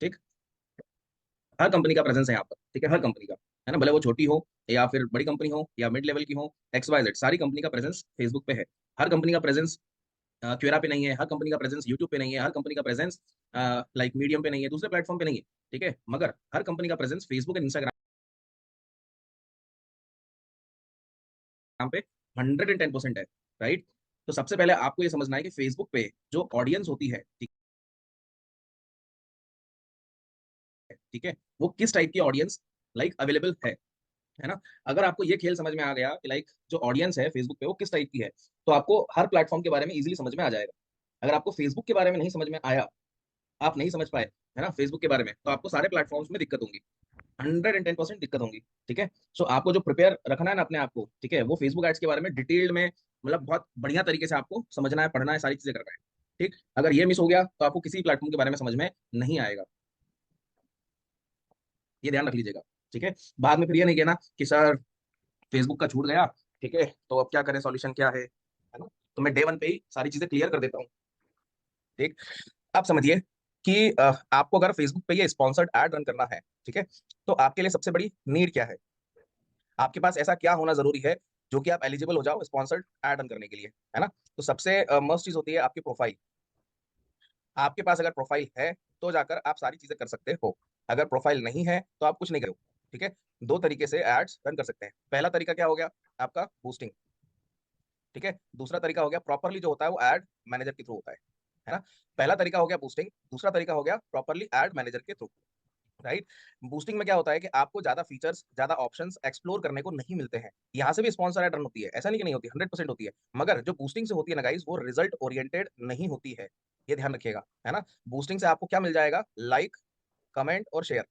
ठीक, हर कंपनी का प्रेजेंस है यहाँ पर, ठीक है, हर कंपनी का, है ना, भले वो छोटी हो या फिर बड़ी कंपनी हो या मिड लेवल की हो, एक्स वाई जेड, सारी कंपनी का प्रेजेंस फेसबुक पे है। हर कंपनी का प्रेजेंस क्वेरा पे नहीं है, हर कंपनी का प्रेजेंस यूट्यूब पे नहीं है, हर कंपनी का प्रेजेंस लाइक मीडियम पे नहीं है, दूसरे प्लेटफॉर्म पे नहीं है, ठीक है, मगर हर कंपनी का प्रेजेंस फेसबुक एंड इंस्टाग्राम पे 110% है। राइट। तो सबसे पहले आपको ये समझना है कि फेसबुक पे जो ऑडियंस होती है, ठीक है, वो किस टाइप की ऑडियंस लाइक अवेलेबल है ना। अगर आपको ये खेल समझ में आ गया कि लाइक जो ऑडियंस है फेसबुक पे वो किस टाइप की है, तो आपको हर प्लेटफॉर्म के बारे में इजीली समझ में आ जाएगा। अगर आपको फेसबुक के बारे में नहीं समझ में आया, आप नहीं समझ पाए, है ना, फेसबुक के बारे में, तो आपको सारे प्लेटफॉर्म्स में दिक्कत होगी, 110% दिक्कत होंगी। ठीक है। सो आपको जो प्रिपेयर रखना है ना अपने आप को, ठीक है, वो फेसबुक एड्स के बारे में डिटेल्ड में, मतलब बहुत बढ़िया तरीके से आपको समझना है, पढ़ना है, सारी चीजें करना है। ठीक, अगर ये मिस हो गया तो आपको किसी प्लेटफॉर्म के बारे में समझ में नहीं आएगा, ये ध्यान रख लीजिएगा। ठीक है। बाद में फिर ये नहीं कहना कि सर फेसबुक का छूट गया, ठीक है, तो अब क्या करें, सॉल्यूशन क्या है ना। तो मैं डे वन पे ही सारी चीजें क्लियर कर देता हूँ। ठीक, आप समझिए कि आपको अगर फेसबुक पे ये स्पॉन्सर्ड एड रन करना है, ठीक है, तो आपके लिए सबसे बड़ी नीड क्या है, आपके पास ऐसा क्या होना जरूरी है जो कि आप एलिजिबल हो जाओ स्पॉन्सर्ड एड रन करने के लिए, है ना। तो सबसे मस्ट चीज होती है आपकी प्रोफाइल। आपके पास अगर प्रोफाइल है तो जाकर आप सारी चीजें कर सकते हो, अगर प्रोफाइल नहीं है तो आप कुछ नहीं करो। ठीक है। दो तरीके से एड्स रन कर सकते हैं। पहला तरीका क्या हो गया, आपका बूस्टिंग। ठीक है। दूसरा तरीका हो गया प्रॉपरली, जो होता है वो एड मैनेजर के थ्रू होता है ना। पहला तरीका हो गया बूस्टिंग, दूसरा तरीका हो गया प्रॉपरली एड मैनेजर के थ्रू। राइट। बूस्टिंग में क्या होता है कि आपको ज्यादा फीचर्स, ज्यादा ऑप्शंस एक्सप्लोर करने को नहीं मिलते हैं। यहाँ से भी स्पॉन्सर एड रन होती है, ऐसा नहीं कि नहीं होती, 100% होती है, मगर जो बूस्टिंग से होती है ना गाइस, वो रिजल्ट ओरिएंटेड नहीं होती है, ये ध्यान रखिएगा, है ना। बूस्टिंग से आपको क्या मिल जाएगा, लाइक, कमेंट और शेयर,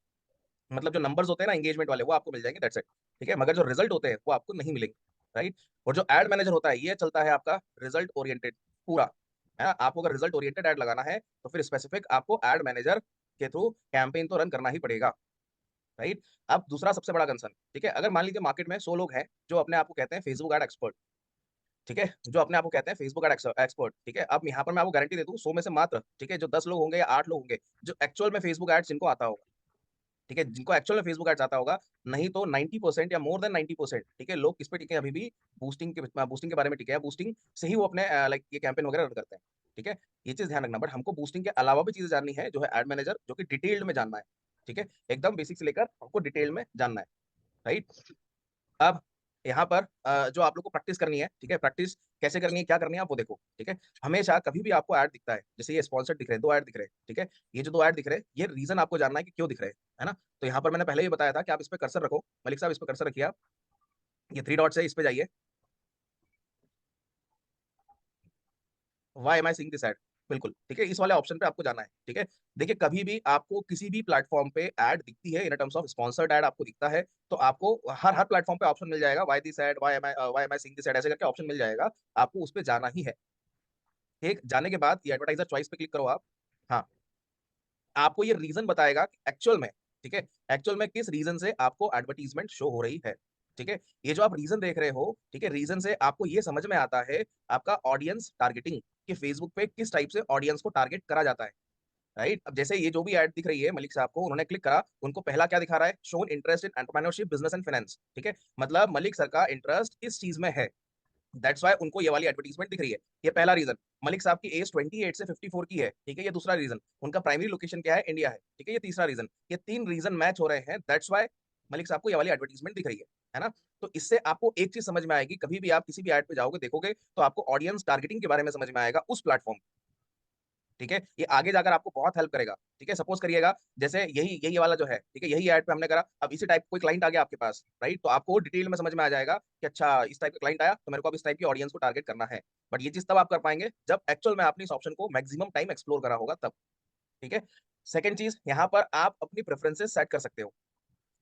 मतलब जो नंबर्स होते हैं ना एंगेजमेंट वाले, वो आपको मिल जाएंगे, दैट्स इट। ठीक है, मगर जो रिजल्ट होते हैं वो आपको नहीं मिलेंगे। राइट। और जो एड मैनेजर होता है ये चलता है आपका रिजल्ट ओरिएंटेड पूरा, है ना। आपको अगर रिजल्ट ओरिएंटेड एड लगाना है तो फिर स्पेसिफिक आपको एड मैनेजर के थ्रू कैंपेन तो रन करना ही पड़ेगा। राइट। अब दूसरा सबसे बड़ा कंसर्न, ठीक है, अगर मान लीजिए मार्केट में 100 लोग हैं जो अपने आप को कहते हैं फेसबुक एड एक्सपर्ट, ठीक है, जो अपने आप को कहते हैं फेसबुक एड एक्सपर्ट, ठीक है, अब यहाँ पर मैं आपको गारंटी दे दूं 100 में से मात्र, ठीक है, जो 10 लोग होंगे या 8 लोग होंगे जो एक्चुअल में फेसबुक एड्स जिनको आता होगा, ठीक है, जिनको एक्चुअल में फेसबुक एड्स आता होगा, नहीं तो 90% या मोर देन 90%, ठीक है, लोग किस पे टिके हैं अभी भी, बूस्टिंग के बारे में टिके हैं, बूस्टिंग से ही वो अपने लाइक ये कैंपेन वगैरह रन करते हैं। ठीक है। ये चीज ध्यान रखना, बट हमको बूस्टिंग के अलावा भी चीजें जाननी है, जो है एड मैनेजर, जो कि डिटेल्ड में जानना है। ठीक है, एकदम बेसिक से लेकर हमको डिटेल में जानना है। राइट। अब यहाँ पर जो आप लोग को प्रैक्टिस करनी है, ठीक है, प्रैक्टिस कैसे करनी है, क्या करनी है, आप वो देखो। ठीक है। हमेशा कभी भी आपको ऐड दिखता है, जैसे ये स्पॉन्सर दिख रहे हैं, दो ऐड दिख रहे हैं, ठीक है, ये जो दो ऐड दिख रहे हैं, ये रीजन आपको जानना है कि क्यों दिख रहे हैं, है ना। तो यहाँ पर मैंने पहले ही बताया था कि आप इस पे कर्सर रखो, मलिक साहब इस पे कर्सर रखिए आप, ये थ्री डॉट्स है, इस पे जाइए, why am I seeing this ad, बिल्कुल, ठीक है, इस वाले ऑप्शन पे आपको जाना है। ठीक है। देखिए कभी भी आपको किसी भी प्लेटफॉर्म पे ऐड दिखती है in terms of sponsored add आपको दिखता है, तो आपको हर हर प्लेटफॉर्म पे ऑप्शन मिल जाएगा, why this ad, why am I seeing this ad, ऐसे करके ऑप्शन मिल जाएगा, आपको उस पे जाना ही है। ठीक, जाने के बाद ये एडवर्टाइजर चॉइस पे क्लिक करो आप। हाँ, आपको ये रीजन बताएगा कि एक्चुअल में, ठीक है, एक्चुअल में किस रीजन से आपको एडवर्टीजमेंट शो हो रही है। ठीक है। ये जो आप रीजन देख रहे हो, ठीक है, रीजन से आपको ये समझ में आता है आपका ऑडियंस टारगेटिंग, कि फेसबुक पे किस टाइप से ऑडियंस को टारगेट करा जाता है। राइट। अब जैसे ये जो भी ऐड दिख रही है मलिक साहब को, उन्होंने क्लिक करा, उनको पहला क्या दिखा रहा है, shown interest in entrepreneurship, business and finance, ठीक है, मतलब मलिक सर का इंटरेस्ट इस चीज में है, दैट्स वाई उनको ये वाली एडवर्टीजमेंट दिख रही है। ये पहला रीजन। मलिक साहब की एज 28 से 54 की है, ठीक है, ये दूसरा रीजन। उनका प्राइमरी लोकेशन क्या है, इंडिया है, ठीक है, ये तीसरा रीजन। ये तीन रीजन मैच हो रहे हैं, दैट्स वाई मलिक साहब को ये वाली एडवर्टीजमेंट दिख रही है ना। तो इससे आपको एक चीज समझ में आएगी, कभी भी आप किसी भी एड पे जाओगे देखोगे तो आपको ऑडियंस टारगेटिंग के बारे में समझ में आएगा उस प्लेटफॉर्म। ठीक है, ये आगे जाकर आपको बहुत हेल्प करेगा। ठीक है, सपोज करिएगा जैसे यही यही वाला जो है, ठीक है, यही ऐड पे हमने करा, अब इसी टाइप कोई क्लाइंट आ गया आपके पास, राइट, तो आपको डिटेल में समझ में आ जाएगा कि अच्छा इस टाइप का क्लाइंट आया तो मेरे को अब इस टाइप की ऑडियंस को टारगेट करना है। बट ये चीज तब आप कर पाएंगे जब एक्चुअल में आपने इस ऑप्शन को मैक्सिमम टाइम एक्सप्लोर करा होगा तब। ठीक है। सेकंड चीज, यहाँ पर आप अपनी प्रेफरेंसेस सेट कर सकते हो।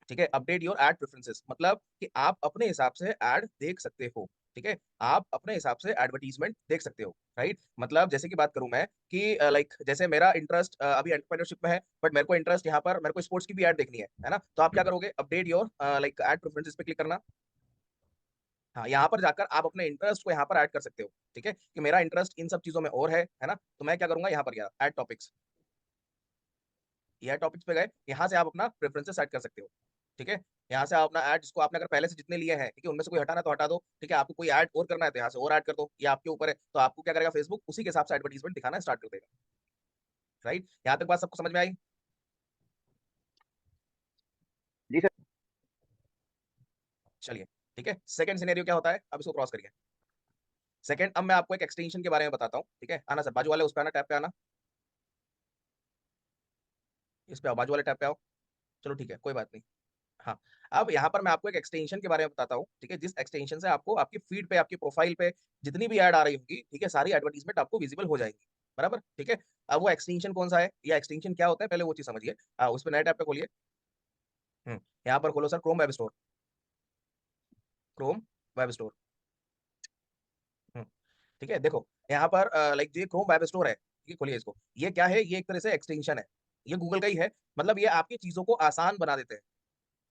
ठीक है, अपडेट योर एड प्रेफरेंसेस, मतलब कि आप अपने हिसाब से एड देख सकते हो। ठीक है, आप अपने हिसाब से एडवर्टीजमेंट देख सकते हो। राइट, मतलब जैसे कि बात करूं मैं कि लाइक जैसे मेरा इंटरेस्ट अभी एंटरप्रेन्योरशिप में है, बट मेरे को इंटरेस्ट यहाँ पर, मेरे को स्पोर्ट्स की भी ऐड देखनी है ना, तो आप क्या करोगे, update your like ad preferences पे क्लिक करना। हाँ, यहाँ पर जाकर आप अपने इंटरेस्ट को यहाँ पर ऐड कर सकते हो। ठीक है, कि मेरा इंटरेस्ट इन सब चीजों में और है ना, तो मैं क्या करूंगा, यहाँ पर गया ऐड टॉपिक्स, ये ऐड टॉपिक्स पे गए, यहाँ से आप अपना प्रेफरेंसेस सेट कर सकते हो। ठीक है, यहाँ से आप अपना ऐड जिसको आपने अगर पहले से जितने लिए हैं, ठीक है, उनमें से कोई हटाना तो हटा दो। ठीक है, आपको कोई ऐड और करना है तो यहाँ से और ऐड कर दो, ये आपके ऊपर है। तो आपको क्या करेगा फेसबुक, उसी के हिसाब से एडवर्टीजमेंट दिखाना स्टार्ट कर देगा। राइट, यहाँ तक बात सबको समझ में आई? जी सर। चलिए, ठीक है, सेकंड सिनेरियो क्या होता है, अब इसको क्रॉस करिए। सेकंड, अब मैं आपको एक एक्सटेंशन के बारे में बताता हूँ। ठीक है, आना सर, बाजू वाले उस पे आना, टैब पे आना, इस पे आओ, बाजू वाले टैब पे आओ। चलो ठीक है, कोई बात नहीं। हाँ, अब यहाँ पर मैं आपको एक एक्सटेंशन के बारे में बताता हूँ। ठीक है, जिस एक्सटेंशन से आपको आपकी फीड पे, आपकी प्रोफाइल पे जितनी भी ऐड आ रही होगी, ठीक है, सारी एडवर्टीजमेंट आपको विजिबल हो जाएंगी। बराबर, ठीक है। अब वो एक्सटेंशन कौन सा है, या एक्सटेंशन क्या होता है, पहले वो चीज समझिए। उस पर नए टैब पे खोलिए। यहाँ पर खोलो sir Chrome web store, Chrome web store. ठीक है, देखो यहाँ पर लाइक जो क्रोम वेब स्टोर है, ये खोलिए इसको। ये क्या है, ये एक तरह से एक्सटेंशन है, ये गूगल का ही है। मतलब ये आपकी चीजों को आसान बना देते हैं।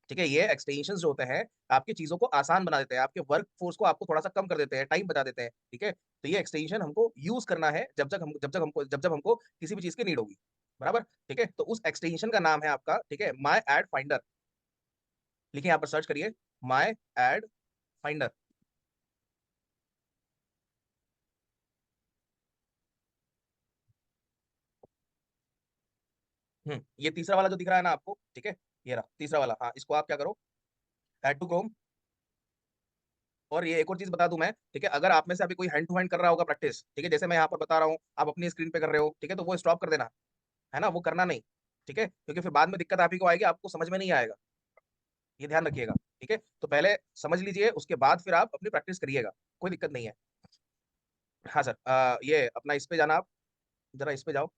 ठीक है, ये एक्सटेंशंस जो होते हैं आपकी चीजों को आसान बना देते हैं, आपके वर्क फोर्स को आपको थोड़ा सा कम कर देते हैं, टाइम बचा देते हैं। ठीक है, तो ये एक्सटेंशन हमको यूज करना है जब जब हमको किसी भी चीज की नीड होगी। बराबर, ठीक है, तो उस एक्सटेंशन का नाम है आपका, ठीक है, माई एड फाइंडर। लिखिए यहाँ पर, सर्च करिए माई एड फाइंडर। ये तीसरा वाला जो दिख रहा है ना आपको, ठीक है, ये रहा तीसरा वाला। हाँ, इसको आप क्या करो, ऐड टू क्रोम। और ये एक और चीज बता दूं मैं, ठीक है, अगर आप में से अभी कोई हैंड टू हैंड कर रहा होगा प्रैक्टिस, ठीक है, जैसे मैं यहाँ पर बता रहा हूँ, आप अपनी स्क्रीन पे कर रहे हो, ठीक है, तो वो स्टॉप कर देना, है ना, वो करना नहीं। ठीक है, क्योंकि फिर बाद में दिक्कत आप ही को आएगी, आपको समझ में नहीं आएगा, ये ध्यान रखिएगा। ठीक है, तो पहले समझ लीजिए, उसके बाद फिर आप अपनी प्रैक्टिस करिएगा, कोई दिक्कत नहीं है। हाँ सर, ये अपना इस पे जाना आप, जरा इस पे जाओ।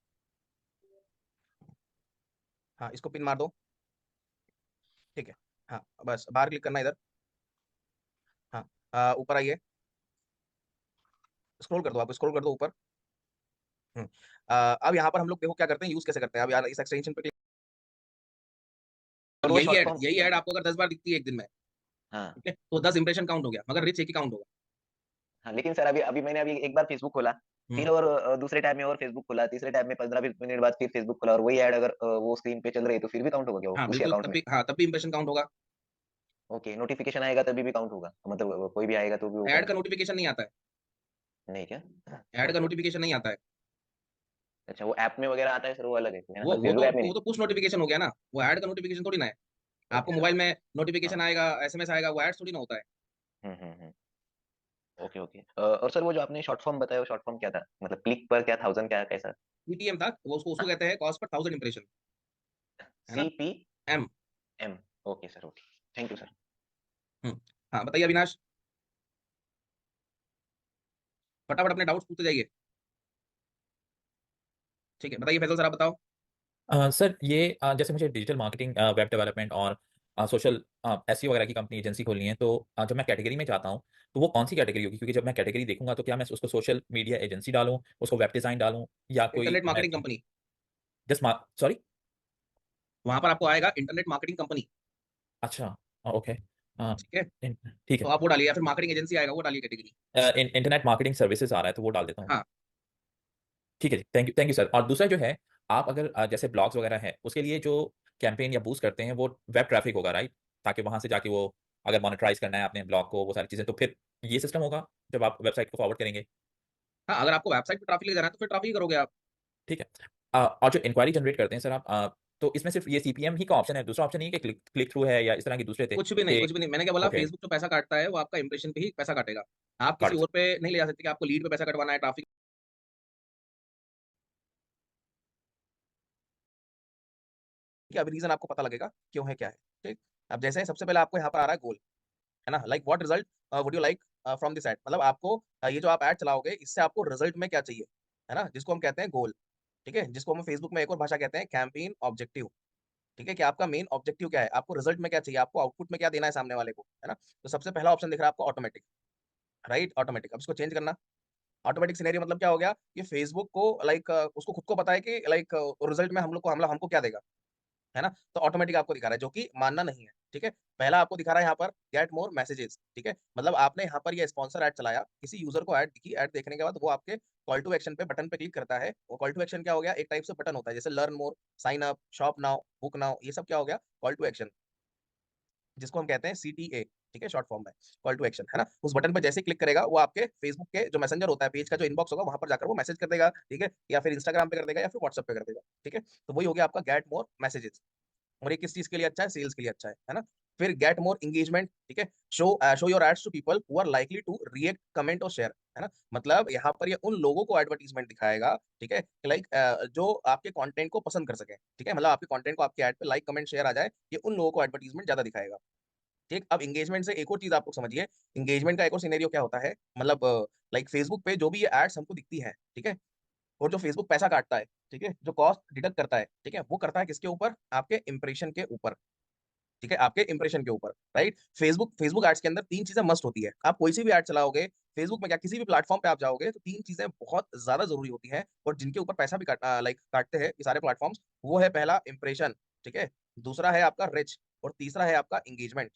हाँ, इसको पिन मार दो। ठीक है, हाँ, बस बाहर क्लिक करना है इधर। हाँ, ऊपर आइए, स्क्रॉल कर दो, आप स्क्रॉल कर दो ऊपर। हम्म, अब यहाँ पर हम लोग देखो क्या करते हैं, यूज कैसे करते हैं। अब यार इस एक्सटेंशन पे सर और वो यही शॉर्ट ऐड, फॉर्म। यही ऐड आपको अगर 10 बार दिखती है एक दिन में, हाँ। ठीक है, तो 10 इंप्रेशन काउंट हो गया, मगर रिच एक ही काउंट होगा। हाँ लेकिन सर अभी अभी मैंने अभी एक बार फेसबुक खोला, हम्म फिर और दूसरे टैब में और फेसबुक खोला, तीसरे टैब में 15-20 मिनट बाद फिर फेसबुक खोला, और वही ऐड अगर वो स्क्रीन पे चल रही है तो फिर भी काउंट होगा क्या वो हाँ उसी बिल्कुल, अकाउंट तब में? भी, हाँ तब भी इंप्रेशन काउंट होगा। ओके, नोटिफिकेशन आएगा तभी भी काउंट होगा, मतलब कोई भी आएगा तो भी वो ऐड काउंट का होगा? नोटिफिकेशन नहीं आता है, नहीं क्या? ऐड का ओके। नोटिफिकेशन नहीं आता है। अच्छा, वो ऐप में वगैरह आता है सर, वो अलग है ना, वो सर वो फेसबुक तो ऐप में वो नहीं? तो पुश नोटिफिकेशन हो गया ना, वो ऐड का नोटिफिकेशन थोड़ी ना है। ओके आपको सर। मोबाइल में नोटिफिकेशन हाँ। आएगा, एसएमएस आएगा, वो ऐड थोड़ी ना होता है। हम्म। Okay okay. और सर वो जो आपने शॉर्ट फॉर्म बताया, वो शॉर्ट फॉर्म क्या था, मतलब क्लिक पर क्या, 1000 क्या कैसा? सीपीएम था वो, उसको उसको कहते हैं कॉस्ट पर 1000 इंप्रेशन, है ना, C P M. M. Okay sir, okay. Thank you sir. हम्म, हाँ बताइए अविनाश, फटाफट अपने डाउट्स पूछते जाइए। ठीक है, बताइए फैसल सर, आप बताओ। सर ये जैसे मुझे डिजिटल मार्केटिंग, वेब डेवलपमेंट और सोशल एसईओ वगैरह की कंपनी एजेंसी खोलनी है, तो जब मैं कैटेगरी में जाता हूँ तो वो कौन सी कैटेगरी होगी? क्योंकि जब मैं कैटेगरी देखूंगा तो क्या मैं उसको सोशल मीडिया एजेंसी डालूं, उसको वेब डिज़ाइन डालूं, या कोई internet marketing company, just sorry? वहां पर आपको आएगा इंटरनेट मार्केटिंग कंपनी। अच्छा, ओके। ठीक है, ठीक तो है। आप वो डालिए, या फिर मार्केटिंग एजेंसी आएगा, वो डालिए कैटेगरी। इंटरनेट मार्केटिंग सर्विसेज आ रहा है तो वो डाल देता हूँ। हाँ, ठीक है जी, थैंक यू सर। और दूसरा जो है, आप अगर जैसे ब्लॉग्स वगैरह है उसके लिए जो कैंपेन या बूस्ट करते हैं वो वेब ट्रैफिक होगा, राइट? ताकि वहां से जाके वो, अगर मोनेटाइज करना है अपने ब्लॉग को, वो सारी चीजें, तो फिर ये सिस्टम होगा जब आप वेबसाइट को फॉरवर्ड करेंगे। हाँ, अगर आपको वेबसाइट पर ट्रैफिक ले जाना है तो फिर ट्रैफिक ही करोगे आप। ठीक है। और जो इंक्वायरी जनरेट करते हैं सर आप, तो इसमें सिर्फ ये सीपीएम ही का ऑप्शन है, दूसरा ऑप्शन नहीं है कि क्लिक क्लिक थ्रू है या इस तरह के दूसरे थे कुछ भी नहीं, कि? कुछ भी नहीं, मैंने क्या बोला, ओके, फेसबुक जो पैसा काटता है वो आपका इंप्रेशन पे ही पैसा काटेगा। आप गॉट किसी इट और सर। पे नहीं ले जा सकते कि आपको लीड पे पैसा कटवाना है, ट्रैफिक। अभी रीजन आपको पता लगेगा क्यों है, क्या है। ठीक, अब जैसे सबसे पहले आपको यहाँ पर आ रहा है गोल, है ना, like what result would you like from this ad, मतलब आपको ये जो आप ऐड चलाओगे इससे आपको रिजल्ट में क्या चाहिए, है ना, जिसको हम कहते हैं गोल। ठीक है, जिसको हम फेसबुक में एक और भाषा कहते हैं कैंपेन ऑब्जेक्टिव। ठीक है, कि आपका मेन ऑब्जेक्टिव क्या है, आपको रिजल्ट में क्या चाहिए, आपको आउटपुट में क्या देना है सामने वाले को, है ना। तो सबसे पहला ऑप्शन दिख रहा है आपको ऑटोमेटिक, राइट, ऑटोमेटिक। अब इसको चेंज करना। ऑटोमेटिक सिनेरियो मतलब क्या हो गया, कि फेसबुक को लाइक उसको खुद को पता है कि लाइक रिजल्ट में हम लोग को हमला हमको क्या देगा, है ना, तो ऑटोमेटिक आपको दिखा रहा है, जो कि मानना नहीं है। ठीक है, पहला आपको दिखा रहा है यहाँ पर गेट मोर मैसेजेस। ठीक है, मतलब आपने यहाँ पर ये स्पॉन्सर ऐड चलाया, किसी यूजर को ऐड दिखी, ऐड देखने के बाद वो आपके कॉल टू एक्शन पे बटन पे क्लिक करता है। वो कॉल टू एक्शन क्या हो गया, एक टाइप से बटन होता है, जैसे learn more, sign up, shop now, book now, ये सब क्या हो गया, कॉल टू एक्शन, जिसको हम कहते हैं CTA। ठीक है, शॉर्ट फॉर्म में कॉल टू एक्शन, है ना। उस बटन पर जैसे क्लिक करेगा वो आपके फेसबुक के जो मैसेंजर होता है, पेज का जो इनबॉक्स होगा, वहां पर जाकर वो मैसेज कर देगा। ठीक है, या फिर इंस्टाग्राम पे कर देगा, या फिर व्हाट्सएप पे कर देगा। ठीक है, तो वही हो गया आपका गेट मोर मैसेजेस। और ये किस चीज के लिए अच्छा है, सेल्स के लिए अच्छा है ना। फिर गेट मोर एंगेजमेंट। ठीक है, show your ads to people who are likely to react, comment और शेयर, है ना। मतलब यहाँ पर ये उन लोगों को एडवर्टीजमेंट दिखाएगा, ठीक है, लाइक जो आपके कंटेंट को पसंद कर सके। ठीक है, मतलब आपके कंटेंट को आपके ऐड पे लाइक, कमेंट, शेयर आ जाए, ये उन लोगों को एडवर्टीजमेंट ज्यादा दिखाएगा। ठीक, अब एंगेजमेंट से एक और चीज आप लोग समझिए। एंगेजमेंट का एक और सिनेरियो क्या होता है, मतलब लाइक फेसबुक पे जो भी ये एड्स हमको दिखती हैं, ठीक है, और जो फेसबुक पैसा काटता है, ठीक है, जो कॉस्ट डिडक्ट करता है, ठीक है, वो करता है किसके ऊपर, आपके इंप्रेशन के ऊपर। ठीक है, आपके इंप्रेशन के ऊपर, राइट। फेसबुक एड्स के अंदर तीन चीजें मस्ट होती है। आप कोई सी भी एड चलाओगे फेसबुक में, क्या किसी भी प्लेटफॉर्म पे आप जाओगे, तो तीन चीजें बहुत ज्यादा जरूरी होती हैं, और जिनके ऊपर पैसा भी काटते हैं ये सारे प्लेटफॉर्म्स। वो है पहला इंप्रेशन, ठीक है, दूसरा है आपका रिच, और तीसरा है आपका इंगेजमेंट।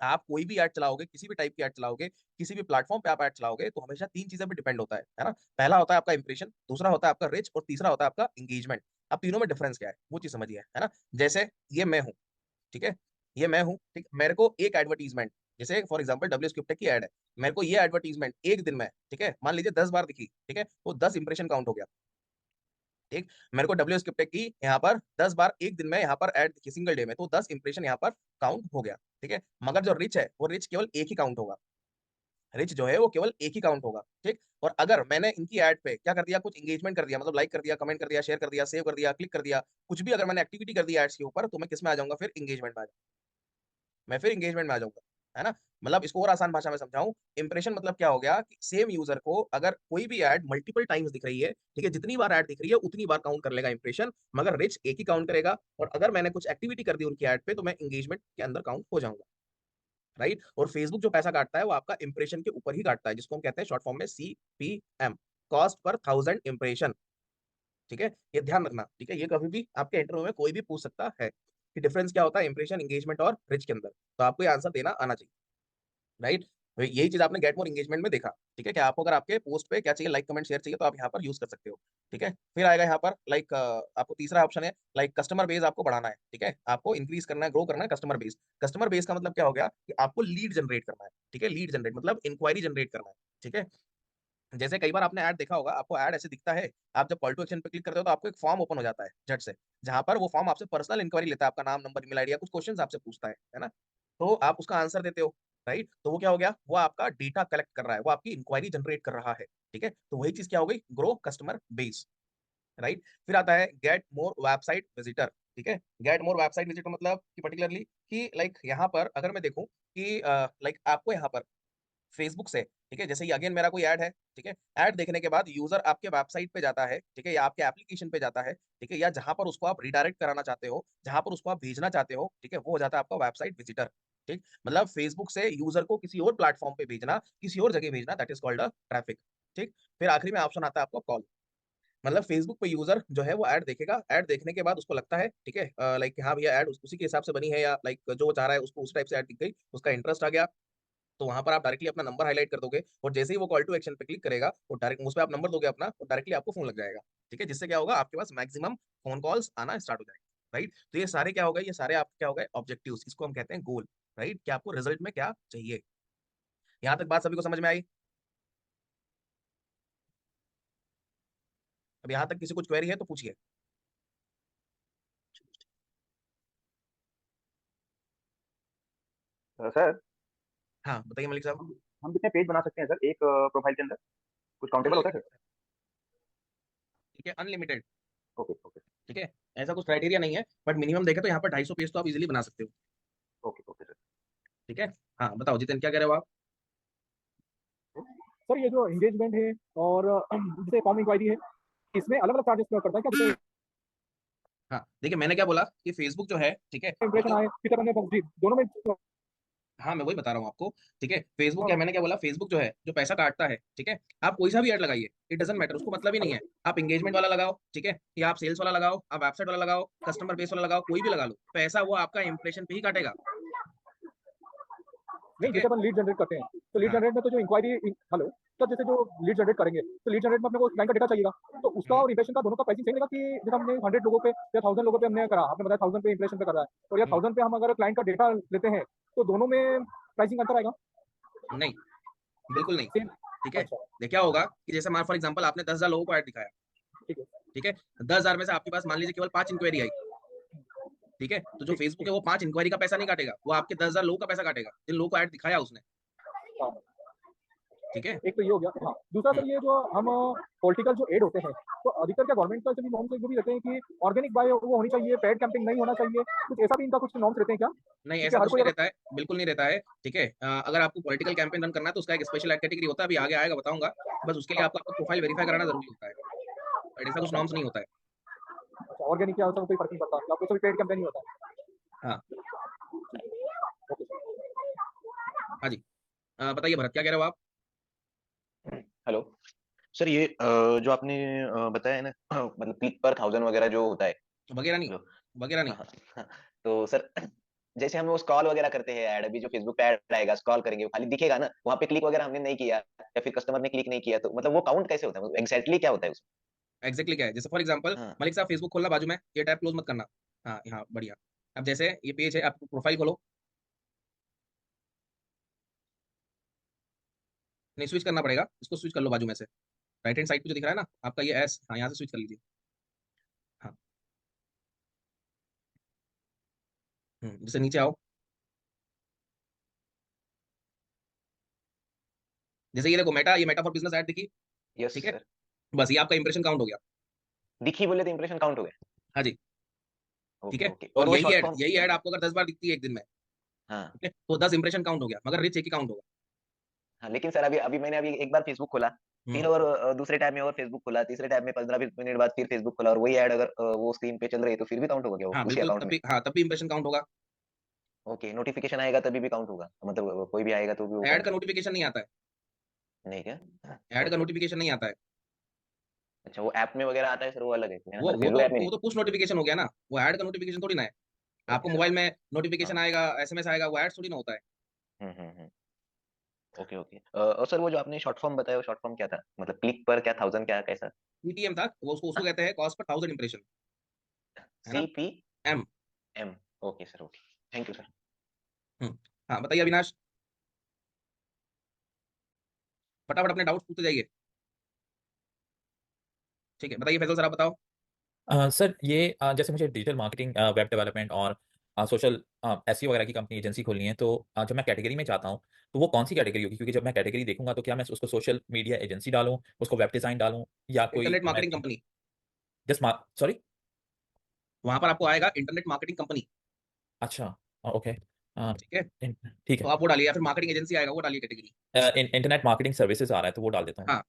आप कोई भी ऐड चलाओगे, किसी भी टाइप की ऐड चलाओगे, किसी भी प्लेटफॉर्म पे आप ऐड चलाओगे, तो हमेशा तीन चीजें पे डिपेंड होता है ना। पहला होता है आपका इंप्रेशन, दूसरा होता है आपका रिच, और तीसरा होता है आपका इंगेजमेंट। अब तीनों में डिफरेंस क्या है वो चीज समझिए, है ना। जैसे ये मैं हूँ, ठीक है, ये मैं हूँ, ठीक, मेरे को एक एडवर्टीजमेंट, जैसे फॉर एग्जांपल डब्ल्यू स्क्रिप्टेक की ऐड है, मेरे को ये एडवर्टीजमेंट एक दिन में, ठीक है, मान लीजिए 10 बार दिखी, ठीक है, वो 10 इंप्रेशन काउंट हो गया। ठीक, मेरे को डब्ल्यू स्क्रिप्टेक की यहाँ पर 10 बार एक दिन में यहाँ पर ऐड दिखी सिंगल डे में, तो 10 इंप्रेशन यहाँ पर काउंट हो गया। ठीक है, मगर जो रिच है वो रिच केवल एक ही काउंट होगा, रिच जो है वो केवल एक ही काउंट होगा। ठीक, और अगर मैंने इनकी ऐड पे क्या कर दिया, कुछ एंगेजमेंट कर दिया, मतलब लाइक कर दिया, कमेंट कर दिया, शेयर कर दिया, सेव कर दिया, क्लिक कर दिया, कुछ भी अगर मैंने एक्टिविटी कर दी एड्स के ऊपर, तो मैं किस में आ जाऊंगा, फिर एंगेजमेंट में आ जाऊंगा, मैं फिर एंगेजमेंट में आ जाऊंगा, है ना। मतलब इसको और आसान भाषा में समझाऊं, इंप्रेशन मतलब क्या हो गया कि सेम यूजर को अगर कोई भी ऐड मल्टीपल टाइम्स दिख रही है, ठीक है, जितनी बार ऐड दिख रही है उतनी बार काउंट कर लेगा इंप्रेशन, मगर रिच एक ही काउंट करेगा। और अगर मैंने कुछ एक्टिविटी कर दी उनकी ऐड पे, तो मैं एंगेजमेंट के अंदर काउंट हो जाऊंगा, राइट। और फेसबुक जो पैसा काटता है वो आपका इंप्रेशन के ऊपर ही काटता है, जिसको हम कहते हैं शॉर्ट फॉर्म में CPM, कॉस्ट पर 1000 इंप्रेशन। ठीक है, ये ध्यान रखना, ठीक है, ये कभी भी आपके इंटरव्यू में कोई भी पूछ सकता है कि डिफरेंस क्या होता है इंप्रेशन, एंगेजमेंट और रिच के अंदर, तो आपको ये आंसर देना आना चाहिए, राइट। तो यही चीज आपने गेट मोर एंगेजमेंट में देखा। ठीक है, कि आपको अगर आपके पोस्ट पे क्या चाहिए, लाइक, कमेंट, शेयर चाहिए, तो आप यहाँ पर यूज कर सकते हो। ठीक है, फिर आएगा यहाँ पर लाइक आपको तीसरा ऑप्शन है, लाइक कस्टमर बेस आपको बढ़ाना है। ठीक है, आपको इंक्रीज करना है, ग्रो करना है कस्टमर बेस। कस्टमर बेस का मतलब क्या हो गया कि आपको लीड जनरेट करना है। ठीक है, लीड जनरेट मतलब इंक्वायरी जनरेट करना है। ठीक है, जैसे कई बार आपने ऐड देखा होगा, आपको ऐड ऐसे दिखता है, आप जब कॉल टू एक्शन पे क्लिक करते हो तो आपको एक फॉर्म ओपन हो जाता है झट से, जहां पर वो फॉर्म आपसे पर्सनल इंक्वायरी लेता है, आपका नाम, नंबर, ईमेल आईडी या कुछ क्वेश्चंस आपसे पूछता है ना। तो आप उसका आंसर देते हो, राइट। तो वो क्या हो गया, वो आपका डेटा कलेक्ट कर रहा है, वो आपकी इंक्वायरी जनरेट कर रहा है। ठीक है, तो वही चीज क्या हो गई, ग्रो कस्टमर बेस, राइट। फिर आता है गेट मोर वेबसाइट विजिटर। ठीक है, गेट मोर वेबसाइट विजिटर मतलब कि पर्टिकुलरली कि लाइक यहाँ पर अगर मैं देखूं कि लाइक आपको यहाँ पर फेसबुक से, ठीक है, जैसे ये अगेन मेरा कोई ऐड है, ठीक है, ऐड देखने के बाद यूजर आपके वेबसाइट पे जाता है, ठीक है, या आपके एप्लीकेशन पे जाता है, ठीक है, या जहां पर उसको आप रिडायरेक्ट कराना चाहते हो, जहां पर उसको आप भेजना चाहते हो, ठीक है, वो हो जाता है आपका वेबसाइट विजिटर। ठीक, मतलब फेसबुक से यूजर को किसी और प्लेटफॉर्म पे भेजना, किसी और जगह भेजना, that is called a traffic. ठीक, फिर आखिरी में ऑप्शन आता है आपका कॉल। मतलब फेसबुक पे यूजर जो है वो ऐड देखेगा, ऐड देखने के बाद उसको लगता है, ठीक है, लाइक हाँ भैया ऐड उसी के हिसाब से बनी है, या लाइक जो वो चाह रहा है उसको उस टाइप से ऐड दिख गई, उसका इंटरेस्ट आ गया, तो वहां पर आप डायरेक्टली अपना नंबर हाईलाइट कर दोगे, और जैसे ही वो कॉल टू एक्शन पे क्लिक करेगा, वो डायरेक्ट उस पर आप नंबर दोगे अपना, और डायरेक्टली आपको फोन लग जाएगा। ठीक है, जिससे क्या होगा, आपके पास मैक्सिमम फोन कॉल्स आना स्टार्ट हो जाएगा, राइट। तो ये सारे क्या हो गए, ये सारे आपके क्या हो गए, ऑब्जेक्टिव्स, इसको हम कहते हैं गोल, राइट, कि आपको रिजल्ट में क्या चाहिए। यहाँ तक बात सभी को समझ में आई? अब यहाँ तक किसी कुछ क्वेरी है तो पूछिए। सर, हाँ बताइए मलिक साहब। हम कितने पेज बना सकते हैं सर एक प्रोफाइल के अंदर? कुछ काउंटेबल होता है सर? ठीक है, अनलिमिटेड। ओके ओके ठीक है, ऐसा कुछ क्राइटेरिया नहीं है, बट मिनिमम देखे तो यहाँ पर 250 पेज तो आप इजिली बना सकते हो। Okay okay sir. ठीक है, हाँ बताओ जितन, क्या कह रहे हो आप? सर ये जो एंगेजमेंट है और जैसे फॉर्म इंक्वायरी है, इसमें अलग अलग चार्जेस करता है क्या? जैसे हाँ देखिए, मैंने क्या बोला कि फेसबुक जो है, ठीक है, इंप्रेशन आए, कितने बंदे जी दोनों में हाँ मैं वही बता रहा हूँ आपको। ठीक है, फेसबुक हाँ क्या, मैंने क्या बोला, फेसबुक जो है जो पैसा काटता है, ठीक है, आप कोई सा भी ऐड लगाइए, इट डजेंट मैटर, उसको मतलब ही नहीं है। आप एंगेजमेंट वाला लगाओ, ठीक है, या आप सेल्स वाला लगाओ, आप वेबसाइट वाला लगाओ, कस्टमर बेस वाला लगाओ, कोई भी लगा लो, पैसा वो आपका इंप्रेशन पे ही काटेगा। नहीं, ठीक है। जैसे अपन लीड जनरेट करते हैं तो लीड हाँ। जनरेट में तो जो इंक्वायरी मतलब तो जैसे जो लीड जनरेट करेंगे तो लीड जनरेट में अपने को क्लाइंट का डेटा चाहिएगा, तो उसका हम्म, और इंप्रेशन का दोनों का प्राइसिंग सेम रहेगा कि जैसे हमने 100 लोगों पे या 1000 लोगों पे हमने करा, आपने बताया 1000 पे इंप्रेशन पे कर रहा है और या हम्म, 1000 पे हम अगर क्लाइंट का डेटा लेते हैं तो दोनों में प्राइसिंग अंतर आएगा नहीं, बिल्कुल नहीं। सेम। ठीक है, अच्छा देखिए क्या होगा कि जैसे मान फॉर एग्जांपल आपने 10,000 लोगों को ऐड दिखाया, ठीक है। ठीक है, 10,000 में से आपके पास मान लीजिए केवल 5 इंक्वायरी आई, ठीक है, तो जो ठीक फेसबुक ठीक। है वो 5 इंक्वायरी का पैसा नहीं काटेगा, वो आपके 10,000 लोगों का पैसा काटेगा जिन लोगों को ऐड दिखाया उसने। हाँ ठीक है। एक तो ये हो गया। हाँ दूसरा हम्म, सर ये जो हम पॉलिटिकल जो एड होते हैं तो अधिकतर क्या गवर्नमेंट का सभी नॉर्म्स जो भी रहते हैं कि ऑर्गेनिक बाय वो होनी चाहिए, पेड कैंपिंग नहीं होना चाहिए, कुछ ऐसा भी इनका कुछ नॉर्म्स रहते हैं क्या? नहीं क्योंकि ऐसा हर कुछ कोई नहीं अगर रहता है, बिल्कुल नहीं रहता है। ठीक है, अगर आपको पॉलिटिकल कैंपेन रन करना है तो उसका एक स्पेशल कैटेगरी होता है, अभी आगे आएगा बताऊंगा। बस उसके लिए हाँ आपको आपका प्रोफाइल वेरीफाई कराना जरूरी होता है, बट ऐसा कुछ अच्छा नॉर्म्स अच्छा नहीं होता है। अच्छा ऑर्गेनिक क्या होता है कोई फर्क नहीं पड़ता, आपको कोई पेड कैंपेन नहीं होता है। हाँ। Okay sir. हाँ जी। बताइए भरत, क्या कह रहे हो आप? हेलो सर, ये जो आपने बताया है ना मतलब क्लिक पर 1000 वगैरह जो होता है, वगैरह नहीं, जो वगैरह नहीं। हाँ, हाँ, तो सर जैसे हम वो स्क्रॉल वगैरह करते हैं ऐड, अभी जो फेसबुक पे ऐड आएगा स्क्रॉल करेंगे वो खाली दिखेगा ना, वहाँ पे क्लिक वगैरह हमने नहीं किया या फिर कस्टमर ने क्लिक नहीं किया, तो मतलब वो काउंट कैसे होता है, एग्जैक्टली क्या होता है उसमें? एग्जैक्टली क्या है, जैसे फॉर एग्जाम्पल हाँ मलिक साहब फेसबुक खोलना बाजू में, ये टैब क्लोज मत करना। हाँ यहाँ बढ़िया। अब जैसे ये पेज है, आप प्रोफाइल खोलो, नहीं स्विच करना पड़ेगा, इसको स्विच कर लो बाजू में से, राइट हैंड साइड पे जो दिख रहा है ना आपका ये एस, हाँ यहाँ से स्विच कर लीजिए। हाँ। जैसे नीचे आओ, जैसे ये देखो मेटा, ये मेटा फॉर बिजनेस ऐड दिखी। यस ठीक है, सर। बस ये आपका इंप्रेशन काउंट हो गया। दिखी बोले तो इंप्रेशन काउंट हो गया? हाँ जी। ठीक ओके है, ओके, और और वो यही शॉर्ट ऐड, फॉर्म? यही ऐड आपको अगर 10 बार दिखती है एक दिन में, हाँ ठीक है, तो 10 इंप्रेशन काउंट हो गया, मगर रिच एक ही काउंट होगा। हाँ, लेकिन सर अभी अभी मैंने अभी एक बार फेसबुक खोला, हम्म। फिर और दूसरे टैब में और फेसबुक खोला, तीसरे टैब में 15-20 मिनट बाद फिर फेसबुक खोला, और वही ऐड अगर वो स्क्रीन पे चल रही है तो फिर भी काउंट होगा क्या वो हाँ उसी बिल्कुल, अकाउंट तब में? भी, हाँ तब भी इंप्रेशन काउंट होगा। ओके, नोटिफिकेशन आएगा तभी भी काउंट होगा, मतलब कोई भी आएगा तो भी वो ऐड काउंट का होगा? नोटिफिकेशन नहीं आता है, नहीं क्या? हाँ, ऐड का ओके ओके। नोटिफिकेशन नहीं आता है। अच्छा, वो ऐप में वगैरह आता है सर, वो अलग है वो मतलब वो फेसबुक तो ऐप में वो नहीं? तो पुश नोटिफिकेशन हो गया ना, वो ऐड का नोटिफिकेशन थोड़ी ना है। आपको ओके सर। मोबाइल में हाँ। नोटिफिकेशन आएगा, एसएमएस आएगा, वो ऐड थोड़ी ना होता है। हम्म। ओके ओके, और सर वो जो आपने शॉर्ट फॉर्म बताया वो शॉर्ट फॉर्म क्या था, मतलब क्लिक पर क्या 1000 क्या कैसा? सीपीएम था वो, उसको उसको कहते हैं कॉस्ट पर 1000 इंप्रेशन, है ना। C P M. M. Okay sir, okay, thank you sir. हम्म। हाँ बताइए अविनाश, फटाफट अपने डाउट्स पूछते जाइए। ठीक है, बताइए फैजल सर, आप बताओ। सर ये जैसे मुझे डिजिटल मार्केटिंग, वेब डेवलपमेंट और सोशल एसईओ वगैरह की कंपनी एजेंसी खोलनी है, तो जब मैं कैटेगरी में चाहता हूँ तो वो कौन सी कैटेगरी होगी? क्योंकि जब मैं कैटेगरी देखूंगा तो क्या मैं उसको सोशल मीडिया एजेंसी डालूं, उसको वेब डिज़ाइन डालूं, या कोई इंटरनेट मैं मार्केटिंग कंपनी, जस्ट सॉरी? वहां पर आपको आएगा इंटरनेट मार्केटिंग कंपनी। अच्छा, ओके, ठीक है, ठीक तो है। आप वो डालिए, या फिर मार्केटिंग एजेंसी आएगा वो डालिए कैटेगरी। इंटरनेट मार्केटिंग सर्विसेज आ रहा है तो वो डाल देता हूँ। हाँ।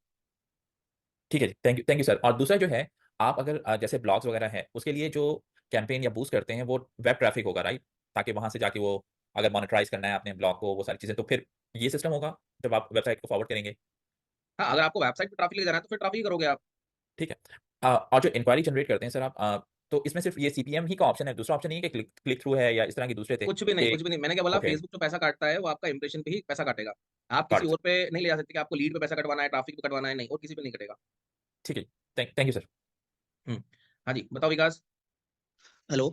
ठीक है जी, थैंक यू सर। और दूसरा जो है, आप अगर जैसे ब्लॉग्स वगैरह है उसके लिए जो कैंपेन या बूस्ट करते हैं वो वेब ट्रैफिक होगा, राइट? ताकि वहां से जाके वो अगर मोनेटाइज करना है अपने ब्लॉग को, वो सारी चीजें, तो फिर ये सिस्टम होगा जब आप वेबसाइट को फॉरवर्ड करेंगे। हाँ अगर आपको वेबसाइट पर ट्रैफिक ले जाना है तो फिर ट्रैफिक ही करोगे आप। ठीक है। और जो इंक्वायरी जनरेट करते हैं सर आप, तो इसमें सिर्फ ये सीपीएम ही का ऑप्शन है, दूसरा ऑप्शन नहीं है कि क्लिक क्लिक थ्रू है या इस तरह के दूसरे थे कुछ भी नहीं, कि? कुछ भी नहीं, मैंने क्या बोला, ओके, फेसबुक जो पैसा काटता है वो आपका इंप्रेशन पे ही पैसा काटेगा। आप गॉट किसी इट और सर। पे नहीं ले जा सकते कि आपको लीड पे पैसा कटवाना है, ट्रैफिक पे कटवाना है, नहीं, और किसी पे नहीं कटेगा। ठीक है, थैंक यू सर। हम्म। हाँ जी, बताओ विकास। हेलो।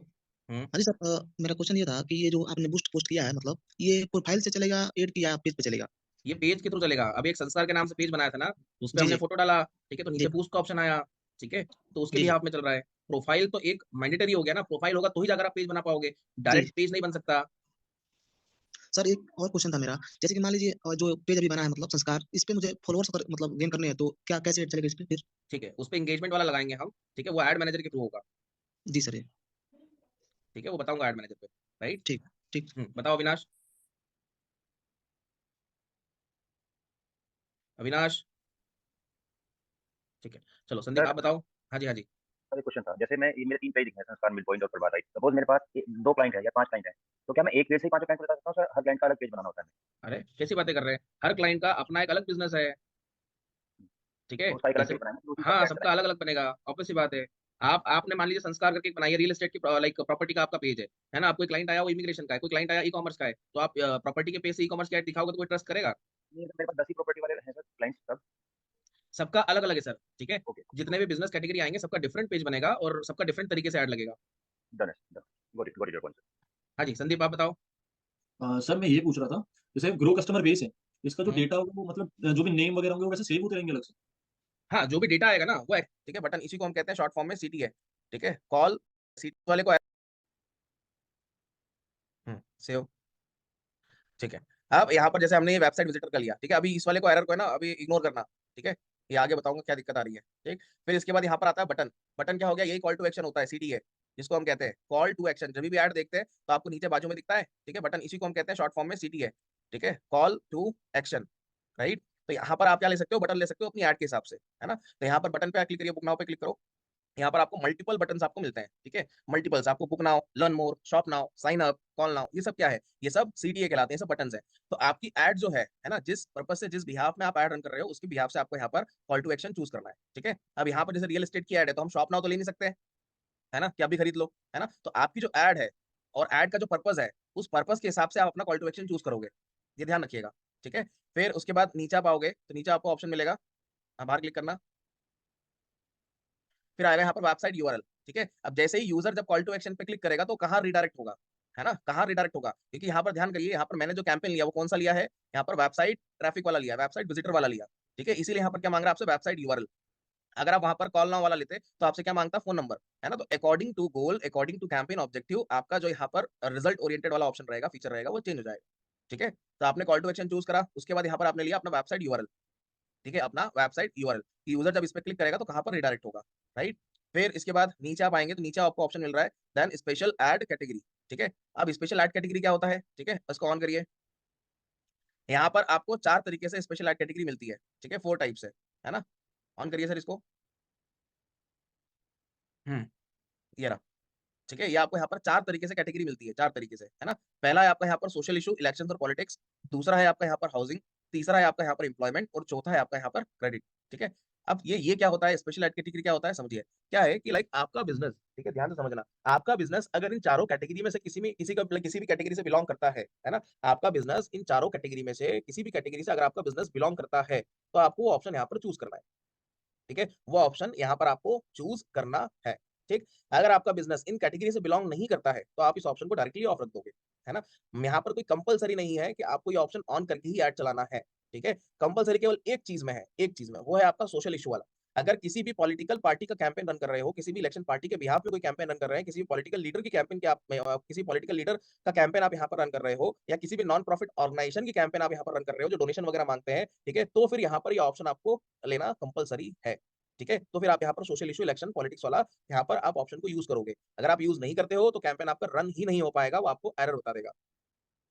हम्म। हाँ जी सर, मेरा क्वेश्चन ये था कि ये जो आपने बूस्ट पोस्ट किया है मतलब ये प्रोफाइल से चलेगा ऐड की या पेज पे चलेगा? ये पेज के थ्रू चलेगा, अभी एक संस्कार के नाम से पेज बनाया था ना, उस पर जी हमने जी फोटो डाला, ठीक है, तो नीचे जी बूस्ट का ऑप्शन आया। ठीक है, तो उसके जी भी जी हाथ में चल रहा है। प्रोफाइल तो एक मैंडेटरी हो गया ना, प्रोफाइल होगा तो ही जाकर आप पेज बना पाओगे, जी। डायरेक्ट पेज नहीं बन सकता। सर एक और क्वेश्चन था मेरा, जैसे कि मान लीजिए जो पेज अभी बना है मतलब संस्कार, इस पे मुझे फॉलोअर्स मतलब गेन करने हैं तो क्या कैसे ऐड चलेगा इस पे फिर? ठीक है, उस पर एंगेजमेंट वाला लगाएंगे हम, ठीक है, वो एड मैनेजर के थ्रू होगा। जी सर ये ठीक है, वो बताऊंगा एड मैनेजर पे। राइट। ठीक ठीक। बताओ अविनाश। अविनाश। ठीक है, चलो संदीप सर आप बताओ। हाँ जी, हाँ जी। सर एक क्वेश्चन था, जैसे मैं ये मेरे 3 पेज दिखे हैं संस्कार मिल पॉइंट और प्रभात राइट, सपोज मेरे पास 2 क्लाइंट है या 5 क्लाइंट है, तो क्या मैं एक पेज से ही 5 क्लाइंट बता सकता हूँ सर? हर क्लाइंट का अलग पेज बनाना होता है? अरे कैसी बातें कर रहे हैं, हर क्लाइंट का अपना एक अलग बिजनेस है, ठीक है। तो उसका एक अलग जैसे पेज बनाना है, तो उसी पर हाँ, क्लाइंट सबका चलाएंगे। अलग अलग बनेगा, ऑब्वियस सी बात है। आपने मान लीजिए संस्कार करके एक बनाई है, रियल एस्टेट की लाइक प्रॉपर्टी का आपका पेज है ना। आपको क्लाइंट आया वो इमिग्रेशन का है, कोई क्लाइंट आया ई कॉमर्स का है, तो आप प्रॉपर्टी के पेज से ई कॉमर्स की ऐड दिखाओगे तो कोई ट्रस्ट करेगा? नहीं, अगर मेरे पास 10 ही प्रॉपर्टी वाले हैं सर क्लाइंट्स तब? सबका अलग अलग है सर, ठीक है। ओके, जितने भी बिजनेस कैटेगरी आएंगे सबका डिफरेंट पेज बनेगा और सबका डिफरेंट तरीके से ऐड लगेगा। डन है, done. Got it your point. हाँ जी, संदीप आप बताओ। सर मैं ये पूछ रहा था, जैसे ग्रो कस्टमर बेस है, इसका जो हम्म, डेटा होगा वो मतलब जो भी नेम वगैरह होंगे वो वैसे सेव होते रहेंगे अलग से? हाँ, जो भी डेटा आएगा ना वो ठीक है, बटन इसी को हम कहते हैं शॉर्ट फॉर्म में सीटी है, ठीक है। कॉल सीटी वाले को सेव, ठीक है। अब यहाँ पर जैसे हमने ये वेबसाइट विजिटर कर लिया, ठीक है। अभी इस वाले को एरर को है ना अभी इग्नोर करना, ठीक है। ये आगे बताऊंगा क्या दिक्कत आ रही है, ठीक। फिर इसके बाद यहाँ पर आता है बटन। बटन क्या हो गया, यही कॉल टू एक्शन होता है, सीटी है जिसको हम कहते हैं कॉल टू एक्शन। जब भी ऐड देखते हैं तो आपको नीचे बाजू में दिखता है, ठीक है, बटन, इसी को हम कहते हैं शॉर्ट फॉर्म में सीटी है, ठीक है, कॉल टू एक्शन, राइट। तो यहाँ पर आप क्या ले सकते हो, बटन ले सकते हो अपनी ऐड के हिसाब से, है ना। तो यहाँ पर बटन पे क्लिक करिए, बुक नाउ पे क्लिक करो। यहाँ पर आपको मल्टीपल बटन्स आपको मिलते हैं, ठीक है। मल्टीपल्स आपको book now, learn more, shop now, sign up, call now, ये सब क्या है, ये सब सीटीए कहलाते हैं, सब बटन्स हैं। तो आपकी ऐड जो है ना, जिस पर्पज से जिस बिहाफ में आप ऐड रन कर रहे हो उसके बिहाफ से आपको यहाँ पर कॉल टू एक्शन चूज करना है, ठीक है। अब यहाँ पर जैसे रियल एस्टेट की ऐड है तो हम शॉप नाउ तो ले नहीं सकते, है ना, कि आप भी खरीद लो, है ना। तो आपकी जो ऐड है और ऐड का जो पर्पज है उस पर्पज के हिसाब से आप अपना कॉल टू एक्शन चूज करोगे, ये ध्यान रखिएगा, ठीक है। फिर उसके बाद नीचे आप आओगे तो नीचे आपको ऑप्शन मिलेगा, बाहर क्लिक करना। फिर आएगा यहाँ पर वेबसाइट यूआरएल, ठीक है। अब जैसे ही यूजर जब कॉल टू एक्शन पे क्लिक करेगा तो कहाँ रिडायरेक्ट होगा, है ना, कहाँ रिडायरेक्ट होगा, क्योंकि यहाँ पर ध्यान करिए, यहाँ पर मैंने जो कैंपेन लिया वो कौन सा लिया है, यहाँ पर वेबसाइट ट्रैफिक वाला लिया, वेबसाइट विजिटर वाला लिया, ठीक है। इसीलिए यहाँ पर क्या मांग रहा है आपसे, वेबसाइट यूआरएल। अगर आप वहां पर कॉल नाउ वाला लेते तो आपसे क्या मांगता, फोन नंबर, है ना। तो according to goal, according to campaign objective, आपका जो यहाँ पर रिजल्ट ओरिएंटेड वाला ऑप्शन रहेगा, फीचर रहेगा, वो चेंज हो जाएगा, ठीक है। तो आपने कॉल टू एक्शन चूज करा, उसके बाद यहाँ पर आपने लिया अपना वेबसाइट यूआरएल, ठीक है, अपना वेबसाइट यूआरएल। यूजर जब इस पर क्लिक करेगा तो कहाँ पर रिडायरेक्ट होगा, राइट। फिर इसके बाद नीचे आप आएंगे तो नीचे आपको ऑप्शन मिल रहा है देन स्पेशल ऐड कैटेगरी, ठीक है। अब स्पेशल ऐड कैटेगरी क्या होता है, ठीक है, इसको ऑन करिए। यहाँ पर आपको 4 तरीके से स्पेशल ऐड कैटेगरी मिलती है, ठीक है, 4 टाइप से, है ना। ऑन करिए सर इसको। ये रहा, ठीक है। ये आपको यहाँ पर 4 तरीके से कैटेगरी मिलती है, 4 तरीके से, है ना। पहला है आपका यहाँ पर सोशल इशू, इलेक्शन और पॉलिटिक्स। दूसरा है आपका यहाँ पर हाउसिंग। तीसरा है आपका यहाँ पर एम्प्लॉयमेंट और चौथा है आपका यहाँ पर क्रेडिट, ठीक है। अब ये क्या होता है, स्पेशल एड कैटेगरी क्या होता है, समझिए। क्या है कि लाइक आपका बिजनेस, ठीक है, ध्यान से समझना। आपका बिजनेस अगर इन चारों कैटेगरी में से किसी भी कैटेगरी से बिलोंग करता है ना। आपका बिजनेस इन चारों कैटेगरी में से किसी भी कैटेगरी से अगर आपका बिजनेस बिलोंग करता है तो आपको वो ऑप्शन यहाँ पर चूज करना है, ठीक है। वो ऑप्शन यहाँ पर आपको चूज करना है, ठीक। अगर आपका बिजनेस इन कैटेगरी से बिलोंग नहीं करता है तो आप इस ऑप्शन को डायरेक्टली ऑफ रख दोगे, है ना। यहाँ पर कोई कंपलसरी नहीं है कि आपको ये ऑप्शन ऑन करके ही ऐड चलाना है, ठीक है। कंपलसरी केवल एक चीज में है, एक चीज में, वो है आपका सोशल इशू वाला। अगर किसी भी पॉलिटिकल पार्टी का कैंपेन रन कर रहे हो, किसी भी इलेक्शन पार्टी के बिहाफ में कोई कैंपेन रन कर रहे हैं, किसी भी पॉलिटिकल लीडर की कैंपेन के आप किसी पॉलिटिकल लीडर का कैंपेन आप यहाँ पर रन कर रहे हो, या किसी भी नॉन प्रॉफिट ऑर्गेनाइजेशन की कैंपेन आप यहाँ पर रन कर रहे हो जो डोनेशन वगैरह मांगते हैं, ठीक है, तो फिर यहाँ पर ये ऑप्शन आपको लेना कंपलसरी है, ठीक है। तो फिर आप यहाँ पर सोशल इशू, इलेक्शन, पॉलिटिक्स वाला यहाँ पर आप ऑप्शन को यूज करोगे। अगर आप यूज नहीं करते हो तो कैंपेन आपका रन ही नहीं हो पाएगा, वो आपको एरर बता देगा,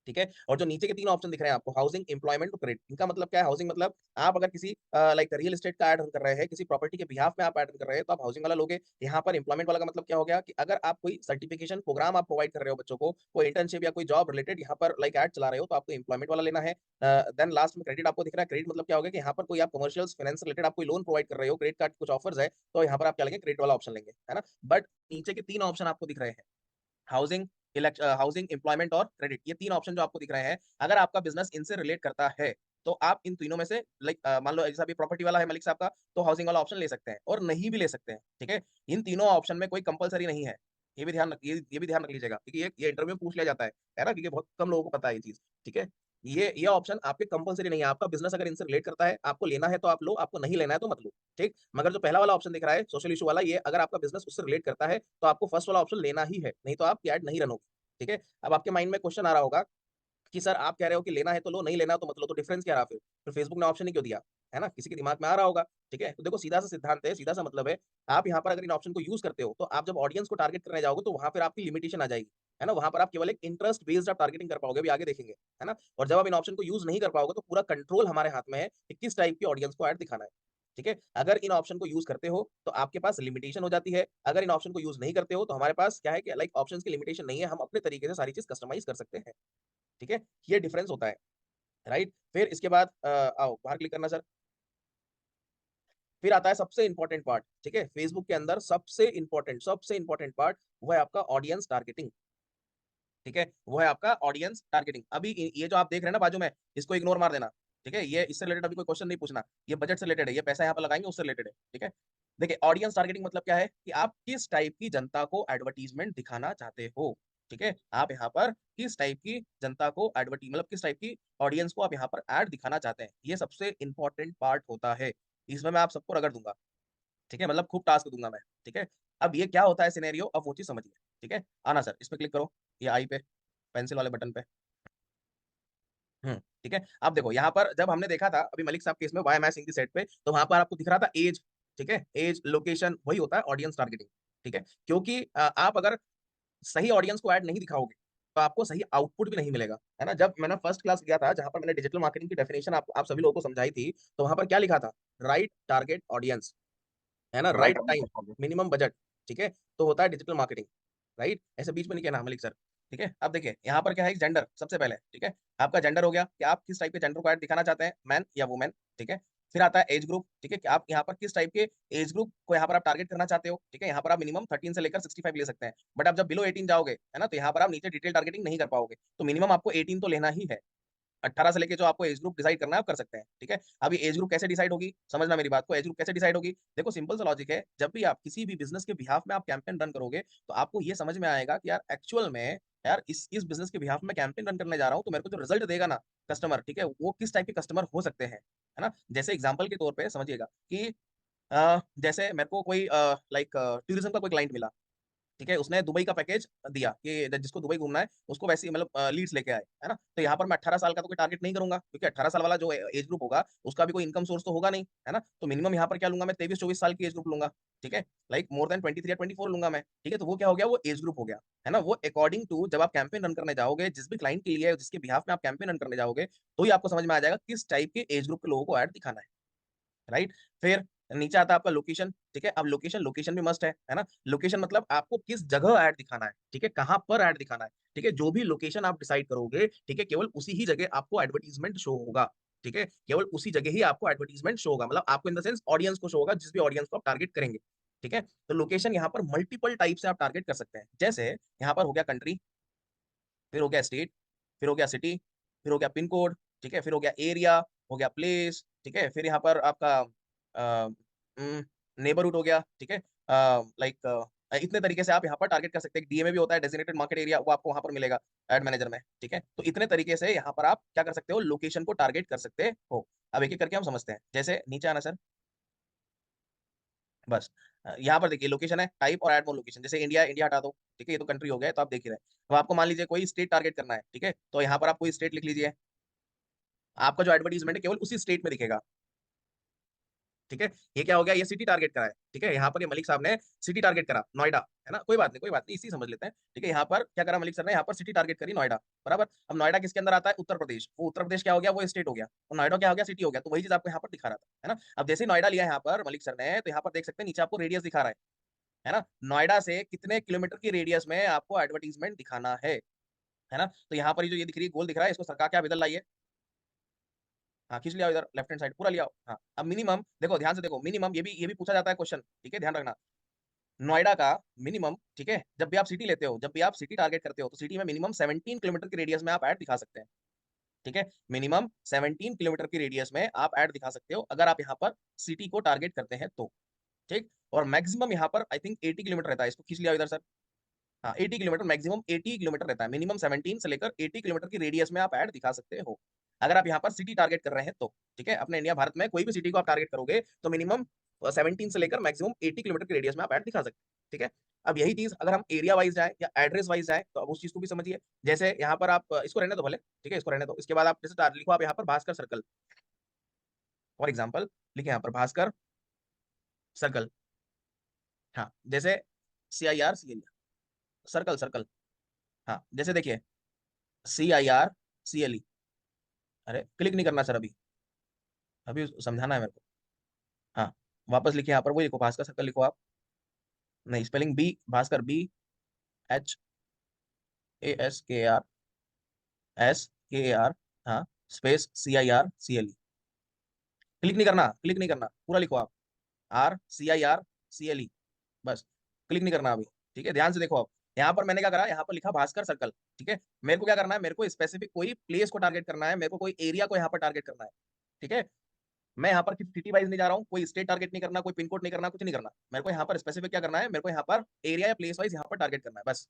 ठीक है। और जो नीचे के 3 ऑप्शन दिख रहे हैं आपको, हाउसिंग, एम्प्लॉयमेंट और क्रेडिट, इनका मतलब क्या है। हाउसिंग मतलब आप अगर किसी लाइक रियल एस्टेट का ऐड रन कर रहे हैं, किसी प्रॉपर्टी के बिहाफ में आप ऐड रन कर रहे हैं तो आप हाउसिंग वाला लोगे। यहाँ पर एम्प्लॉयमेंट वाला का मतलब क्या हो गया कि अगर आप कोई सर्टिफिकेशन प्रोग्राम आप प्रोवाइड कर रहे हो बच्चों को, कोई इंटर्नशिप या कोई जॉब रिलेटेड यहाँ पर लाइक ऐड चला रहे हो तो आपको एम्प्लॉयमेंट वाला लेना है। देन लास्ट में क्रेडिट आपको दिख रहा है। क्रेडिट मतलब क्या होगा कि यहाँ पर कोई आप कमर्शियल फाइनेंस रिलेटेड आप कोई लोन प्रोवाइड कर रहे हो, क्रेडिट कार्ड कुछ ऑफर्स है, तो यहाँ पर आप क्या लेंगे, क्रेडिट वाला ऑप्शन लेंगे, है ना। बट नीचे के 3 ऑप्शन आपको दिख रहे हैं, हाउसिंग, हाउसिंग, एम्प्लॉयमेंट और क्रेडिट, ये 3 ऑप्शन जो आपको दिख रहे हैं, अगर आपका बिजनेस इनसे रिलेट करता है तो आप इन तीनों में से लाइक मान लो जैसा अभी प्रॉपर्टी वाला है मलिक साहब का, तो हाउसिंग वाला ऑप्शन ले सकते हैं और नहीं भी ले सकते हैं, ठीक है। इन तीनों ऑप्शन में कोई कंपलसरी नहीं है, ये भी ध्यान रख लीजिएगा, क्योंकि ये इंटरव्यू में पूछ लिया जाता है ना, क्योंकि बहुत कम लोगों को पता है ये चीज, ठीक है। ये ऑप्शन आपके कंपलसरी नहीं है, आपका बिजनेस अगर इनसे रिलेट करता है, आपको लेना है तो आप लो, आपको नहीं लेना है तो मत लो, ठीक। मगर जो पहला वाला ऑप्शन दिख रहा है सोशल इशू वाला, ये अगर आपका बिजनेस उससे रिलेट करता है तो आपको फर्स्ट वाला ऑप्शन लेना ही है, नहीं तो आप ऐड नहीं रन होगी, ठीक है। अब आपके माइंड में क्वेश्चन आ रहा होगा कि सर आप कह रहे हो कि लेना है तो लो, नहीं लेना तो मत लो, तो डिफरेंस क्या रहा फिर फेसबुक ने ऑप्शन ही क्यों दिया, है ना, किसी के दिमाग में आ रहा होगा, ठीक है। तो देखो सीधा सा सिद्धांत है, सीधा सा मतलब है, आप यहाँ पर अगर इन ऑप्शन को यूज करते हो तो आप जब ऑडियंस को टारगेट करने जाओगे तो वहां पर आपकी लिमिटेशन आ जाएगी, है ना। वहां पर आप केवल एक इंटरेस्ट बेस्ड आप टारगेटिंग कर पाओगे, अभी आगे देखेंगे, है ना। और जब आप इन ऑप्शन को यूज नहीं कर पाओगे तो पूरा कंट्रोल हमारे हाथ में है कि किस टाइप की ऑडियंस को ऐड दिखाना है। ठीक है। अगर इन ऑप्शन को यूज करते हो तो आपके पास लिमिटेशन हो जाती है, अगर इन ऑप्शन को यूज नहीं करते हो तो हमारे पास क्या है कि लाइक ऑप्शंस की लिमिटेशन नहीं है, हम अपने तरीके से सारी चीज कस्टमाइज कर सकते हैं। ठीक है, ये डिफरेंस होता है, राइट। फिर इसके बाद आओ बाहर क्लिक करना सर। फिर आता है सबसे इंपॉर्टेंट पार्ट, ठीक है, फेसबुक के अंदर सबसे इंपॉर्टेंट पार्ट वो है आपका ऑडियंस टारगेटिंग। ठीक है, वो है आपका ऑडियंस टारगेटिंग। अभी ये जो आप देख रहे हैं ना बाजू में, इसको इग्नोर मार देना। ठीक है, ये इससे रिलेटेड अभी कोई क्वेश्चन नहीं पूछना, ये बजट से रिलेटेड है, ये पैसा यहाँ पर लगाएंगे उससे रिलेटेड है। ठीक है, देखिए ऑडियंस टारगेटिंग मतलब क्या है कि आप किस टाइप की जनता को एडवर्टीजमेंट दिखाना चाहते हो। ठीक है, आप यहाँ पर किस टाइप की जनता को एडवर्टीज मतलब किस टाइप की ऑडियंस को आप यहाँ पर ऐड दिखाना चाहते हैं, ये सबसे इंपॉर्टेंट पार्ट होता है। इसमें मैं आप सबको रगड़ दूंगा, ठीक है, मतलब खूब टास्क दूंगा मैं। ठीक है, अब ये क्या होता है सिनेरियो, अब वो चीज समझिए। ठीक है, आना सर, इस पे क्लिक करो, ये आई पे, पेंसिल वाले बटन पे। ठीक है, अब देखो यहाँ पर जब हमने देखा था अभी मलिक साहब के इसमें वाई एम आई सिंह की सेट पे, तो वहां पर आपको दिख रहा था एज। ठीक है, एज, लोकेशन, वही होता है ऑडियंस टारगेटिंग। ठीक है, क्योंकि आप अगर सही ऑडियंस को ऐड नहीं दिखाओगे तो आपको सही आउटपुट भी नहीं मिलेगा, है ना। जब मैंने फर्स्ट क्लास किया था जहां पर मैंने डिजिटल मार्केटिंग की डेफिनेशन आप सभी लोगों को समझाई थी, तो वहां पर क्या लिखा था, राइट टारगेट ऑडियंस, है ना, right right time, minimum budget. ठीक है, तो होता है डिजिटल मार्केटिंग, राइट। ऐसे बीच में नहीं कहना मलिक सर। ठीक है, अब देखिए यहाँ पर क्या है, जेंडर सबसे पहले। ठीक है, आपका जेंडर हो गया कि आप किस टाइप के जेंडर को ऐड दिखाना चाहते हैं, मैन या वुमेन। ठीक है, फिर आता है एज ग्रुप। ठीक है, कि आप यहाँ पर किस टाइप के एज ग्रुप को यहाँ पर आप टारगेट करना चाहते हो। ठीक है, यहाँ पर आप मिनिमम 13 से लेकर 65 ले सकते हैं, बट आप जब बिलो 18 जाओगे, है ना, तो यहाँ पर आप नीचे डिटेल टारगेटिंग नहीं कर पाओगे, तो मिनिमम आपको 18 तो लेना ही है। 18 से लेके जो आपको एज ग्रुप डिसाइड करना है आप कर सकते हैं। ठीक है, अब ये एज ग्रुप कैसे डिसाइड होगी, समझना मेरी बात को। एज ग्रुप कैसे डिसाइड होगी, देखो सिंपल सा लॉजिक है, जब भी आप किसी भी बिजनेस के बिहाफ में आप कैंपेन रन करोगे तो आपको ये समझ में आएगा कि यार एक्चुअल में, यार इस बिजनेस के बिहाफ में कैंपेन रन करने जा रहा हूँ तो मेरे को जो रिजल्ट देगा ना कस्टमर, ठीक है, वो किस टाइप के कस्टमर हो सकते हैं, है ना। जैसे एग्जाम्पल के तौर पर समझिएगा कि जैसे मेरे को कोई लाइक टूरिज्म का कोई क्लाइंट मिला। ठीक है, उसने दुबई का पैकेज दिया कि जिसको दुबई घूमना है उसको वैसे ही मतलब लीड्स लेके आए, है ना। तो यहाँ पर मैं 18 साल का तो कोई टारगेट नहीं करूंगा, क्योंकि 18 साल वाला जो एज ग्रुप होगा उसका भी कोई इनकम सोर्स तो होगा नहीं, है ना। तो मिनिमम यहाँ पर क्या लूंगा मैं, 23-24 साल की एज ग्रुप लूंगा। ठीक है, लाइक मोर देन 23 या 24 लूंगा मैं। ठीक है, तो वो क्या हो गया, वो एज ग्रुप हो गया, है ना। वो अकॉर्डिंग टू जब आप कैंपेन रन करने जाओगे, जिस भी क्लाइंट के लिए जिसके बिहाफ में आप कैंपेन रन करने जाओगे, तो ही आपको समझ में आ जाएगा किस टाइप के एज ग्रुप के लोगों को ऐड दिखाना है, राइट। फिर नीचे आता है आपका लोकेशन। ठीक है, अब लोकेशन भी मस्ट है ना। लोकेशन मतलब आपको किस जगह ऐड दिखाना है, ठीक है, कहां पर ऐड दिखाना है। ठीक है, जो भी लोकेशन आप डिसाइड करोगे, ठीक है, केवल उसी ही जगह आपको एडवर्टीजमेंट शो होगा। ठीक है, केवल उसी जगह ही आपको एडवर्टीजमेंट शो होगा, मतलब आपको इन द सेंस ऑडियंस को शो होगा, जिस भी ऑडियंस को आप टारगेट करेंगे। ठीक है, तो लोकेशन यहाँ पर मल्टीपल टाइप से आप टारगेट कर सकते हैं, जैसे यहाँ पर हो गया कंट्री, फिर हो गया स्टेट, फिर हो गया सिटी, फिर हो गया पिन कोड। ठीक है, फिर हो गया एरिया, हो गया प्लेस। ठीक है, फिर यहाँ पर आपका नेबरहुड हो गया। ठीक है, लाइक इतने तरीके से आप यहाँ पर टारगेट कर सकते हैं। डीएमए भी होता है, डेजिग्नेटेड मार्केट एरिया, वो आपको वहां पर मिलेगा एड मैनेजर में। ठीक है, तो इतने तरीके से यहाँ पर आप क्या कर सकते हो, लोकेशन को टारगेट कर सकते हो। अब एक एक करके हम समझते हैं, जैसे नीचे आना सर, बस। यहाँ पर देखिए लोकेशन है, टाइप और ऐड मोर लोकेशन, जैसे इंडिया, इंडिया हटा दो। ठीक है, ये तो कंट्री हो गया है, तो आप देख ही रहे हैं। अब आपको मान लीजिए कोई स्टेट टारगेट करना है, ठीक है, तो यहाँ पर आप कोई स्टेट लिख लीजिए, आपका जो एडवर्टीजमेंट है केवल उसी स्टेट में दिखेगा। ठीक है, ये क्या हो गया, ये सिटी टारगेट करा है। ठीक है, यहाँ पर ये मलिक साहब ने सिटी टारगेट करा, नोएडा, है ना, कोई बात नहीं, कोई बात नहीं, इसी समझ लेते हैं। ठीक है, यहाँ पर क्या करा मलिक सर ने, यहाँ पर सिटी टारगेट करी नोएडा, बराबर। अब नोएडा किसके अंदर आता है, उत्तर प्रदेश, वो उत्तर प्रदेश क्या हो गया, वो स्टेट हो गया, और नोएडा क्या हो गया, सिटी हो गया। तो वही चीज आपको यहाँ पर दिखा रहा था, है ना। अब जैसे नोएडा लिया यहाँ पर मलिक सर ने, तो यहाँ पर देख सकते हैं नीचे आपको रेडियस दिखा रहा है ना। नोएडा से कितने किलोमीटर की रेडियस में आपको एडवर्टीजमेंट दिखाना है ना। तो यहाँ पर जो ये दिख रही है गोल दिख रहा है, इसको सरका क्या बदल लाइए, हाँ खींच लिया इधर लेफ्ट हैंड साइड पूरा लिया। हाँ, अब मिनिमम देखो, ध्यान से देखो, मिनिमम ये भी पूछा जाता है क्वेश्चन। ठीक है, ध्यान रखना, नोएडा का मिनिमम, ठीक है, जब भी आप सिटी लेते हो, जब भी आप सिटी टारगेट करते हो, तो सिटी में मिनिमम 17 किलोमीटर की रेडियस में आप ऐड दिखा सकते हैं। ठीक है, मिनिमम 17 किलोमीटर की रेडियस में आप ऐड दिखा सकते हो, अगर आप यहाँ पर सिटी को टारगेट करते हैं तो। ठीक, और मैक्सिमम यहाँ पर आई थिंक 80 किलोमीटर रहता है, इसको खींच लिया इधर सर। हाँ, 80 किलोमीटर, मैक्सिमम 80 किलोमीटर रहता है, मिनिमम 17 से लेकर 80 किलोमीटर की रेडियस में आप ऐड दिखा सकते हो, अगर आप यहाँ पर सिटी टारगेट कर रहे हैं तो। ठीक है, अपने इंडिया भारत में कोई भी सिटी को आप टारगेट करोगे तो मिनिमम 17 से लेकर मैक्सिमम 80 किलोमीटर की रेडियस में आप ऐड दिखा सकते हैं। ठीक है, अब यही चीज अगर हम एरिया वाइज जाए या एड्रेस वाइज जाए, तो अब उस चीज को भी समझिए। जैसे यहाँ पर आप इसको रहने दो भले, ठीक है, इसको रहने दो। इसके बाद आप जैसे लिखो, आप यहाँ पर भास्कर सर्कल, फॉर एग्जाम्पल लिखे यहाँ पर भास्कर सर्कल। हाँ, जैसे CIR CLE, सर्कल सर्कल। हाँ, जैसे देखिए CIR CLE। अरे क्लिक नहीं करना सर, अभी अभी समझाना है मेरे को। हाँ, वापस लिखिए यहाँ पर, वही लिखो, भास्कर सर्कल लिखो आप। नहीं, स्पेलिंग बी, भास्कर, BHASKAR, हाँ, स्पेस CIRCLE। क्लिक नहीं करना, क्लिक नहीं करना, पूरा लिखो आप, RCIRCLE, बस, क्लिक नहीं करना अभी। ठीक है, ध्यान से देखो अब, यहाँ पर मैंने क्या करा, यहाँ पर लिखा भास्कर सर्कल। ठीक है, मेरे को क्या करना है, मेरे को स्पेसिफिक कोई प्लेस को टारगेट करना है, मेरे को कोई एरिया को यहाँ पर टारगेट करना है। ठीक है, मैं यहाँ पर सिटी वाइज नहीं जा रहा हूँ, कोई स्टेट टारगेट नहीं करना, कोई पिन कोड नहीं करना, कुछ नहीं करना। मेरे को यहाँ पर स्पेसिफिक क्या करना है, मेरे को यहाँ पर एरिया या प्लेस वाइज यहाँ पर टारगेट करना है, बस।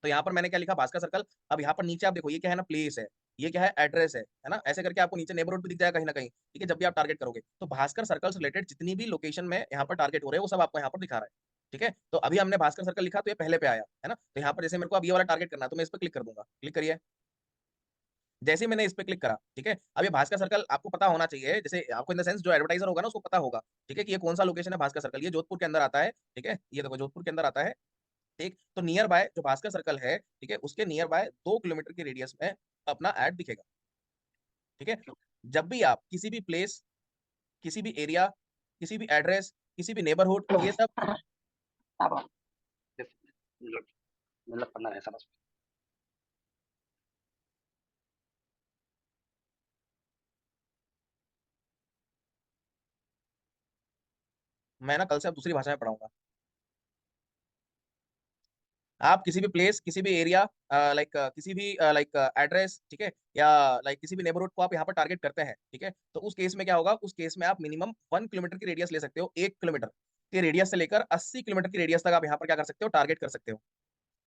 तो यहाँ पर मैंने क्या लिखा, भास्कर सर्कल। अब यहाँ पर नीचे आप देखो, ये क्या है ना, प्लेस है, ये क्या है, एड्रेस है ना, ऐसे करके आपको नीचे नेबरहुड भी दिख जाएगा कहीं ना कहीं। ठीक है, जब भी आप टारगेट करोगे तो भास्कर सर्कल से रिलेटेड जितनी भी लोकेशन में यहाँ पर टारगेट हो रहे हैं वो सब आपको यहाँ पर दिखा रहा है। ठीक है, तो अभी हमने भास्कर सर्कल लिखा तो ये पहले पे आया है ना, तो यहाँ पर जैसे मेरे को अब ये वाला टारगेट करना है तो मैं इस पर क्लिक कर दूंगा, क्लिक करिए। जैसे ही मैंने इस पे क्लिक करा, ठीक है, अब ये भास्कर सर्कल आपको पता होना चाहिए, जैसे आपको इन द सेंस जो एडवर्टाइजर होगा ना उसको पता होगा। ठीक है, कि ये कौन सा लोकेशन है भास्कर सर्कल, ये जोधपुर के अंदर आता है। ठीक है, ये देखो जोधपुर के अंदर आता है। ठीक, तो नियर बाय जो भास्कर सर्कल है, ठीक है, उसके नियर बाय 2 किलोमीटर के रेडियस में अपना ऐड दिखेगा। ठीक है, जब भी आप किसी भी प्लेस, किसी भी एरिया, किसी भी एड्रेस, किसी भी नेबरहुड, ये सब मतलब पढ़ना है समझ। मैं ना कल से अब दूसरी भाषा में पढ़ाऊंगा। आप किसी भी प्लेस, किसी भी एरिया, लाइक किसी भी लाइक एड्रेस, ठीक है, या लाइक किसी भी नेबरहुड को आप यहाँ पर टारगेट करते हैं। ठीक है, तो उस केस में क्या होगा, उस केस में आप मिनिमम 1 किलोमीटर की रेडियस ले सकते हो, 1 किलोमीटर के रेडियस से लेकर 80 किलोमीटर की रेडियस तक आप यहाँ पर क्या कर सकते हो, टारगेट कर सकते हो।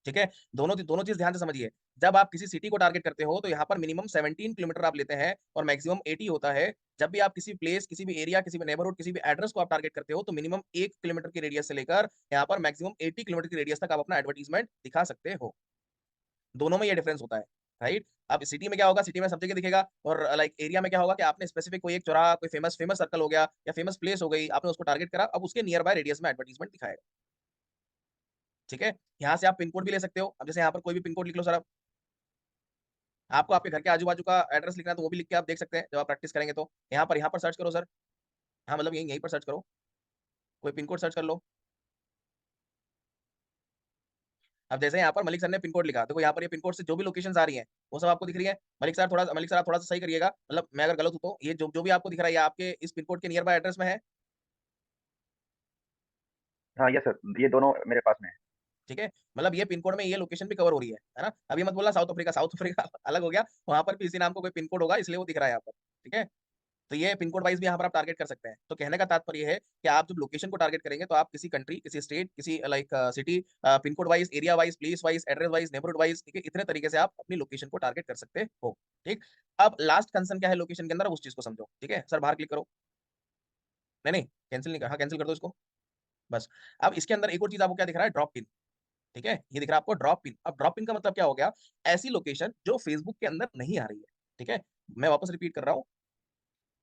ठीक है, दोनों दोनों चीज ध्यान से समझिए। जब आप किसी सिटी को टारगेट करते हो तो यहाँ पर मिनिमम 17 किलोमीटर आप लेते हैं और मैक्सिमम 80 होता है। जब भी आप किसी प्लेस, किसी भी एरिया, किसी भी नेबरहुड, किसी भी एड्रेस को आप टारगेट करते हो तो मिनिमम 1 किलोमीटर की रेडियस से लेकर यहाँ पर मैक्सिमम 80 किलोमीटर की रेडियस तक आप अपना एडवर्टीजमेंट दिखा सकते हो। दोनों में ये डिफरेंस होता है, राइट। अब सिटी में क्या होगा, सिटी में सब जगह दिखेगा, और लाइक एरिया में क्या होगा कि आपने स्पेसिफिक कोई एक चौराहा, कोई फेमस फेमस सर्कल हो गया या फेमस प्लेस हो गई, आपने उसको टारगेट करा, अब उसके नियर बाय रेडियस में एडवर्टीजमेंट दिखाएगा। ठीक है, यहाँ से आप पिन कोड भी ले सकते हो। अब जैसे यहाँ पर कोई भी पिन कोड लिख लो सर, आप आपको आपके घर के आजू बाजू का एड्रेस लिखना है तो वो भी लिख के आप देख सकते हैं जब आप प्रैक्टिस करेंगे। तो यहाँ पर सर्च करो सर, हाँ मतलब यहीं यहीं पर सर्च करो, कोई पिन कोड सर्च कर लो। अब जैसे यहाँ पर मलिक सर ने पिन कोड लिखा, देखो यहाँ पर ये पिन कोड से जो भी लोकेशन आ रही है वो सब आपको दिख रही है। मलिक सर आप थोड़ा सा सही करिएगा, मतलब मैं अगर गलत हूँ तो ये जो जो भी आपको दिख रहा है ये आपके इस पिन कोड के नियर बाय एड्रेस में है। हाँ यस सर, ये दोनों मेरे पास में है। ठीक है, मतलब ये पिन कोड में ये लोकेशन भी कवर हो रही है ना। अभी मत बोला साउथ अफ्रीका, साउथ अफ्रीका अलग हो गया, वहां पर भी इसी नाम को कोई पिन कोड होगा इसलिए वो दिख रहा है यहाँ पर। ठीक है, तो ये पिन कोड वाइज भी यहाँ पर आप टारगेट कर सकते हैं। तो कहने का तात्पर्य है कि आप जब लोकेशन को टारगेट करेंगे तो आप किसी कंट्री, किसी स्टेट, किसी like city, pin code wise, area wise, place wise, address wise, neighbourhood wise, ठीक है, इतने तरीके से आप अपनी लोकेशन को टारगेट कर सकते हो। ठीक, अब लास्ट कंसर्न क्या है लोकेशन के अंदर, उस चीज को समझो। ठीक है सर, बाहर क्लिक करो, नहीं नहीं कैंसिल नहीं कर, हाँ कैंसिल कर दो इसको, बस। अब इसके अंदर एक और चीज आपको क्या दिख रहा है, ड्रॉप पिन। ठीक है, ये दिख रहा है आपको ड्रॉप पिन। अब ड्रॉप पिन का मतलब क्या हो गया, ऐसी लोकेशन जो फेसबुक के अंदर नहीं आ रही है। ठीक है, मैं वापस रिपीट कर रहा हूँ,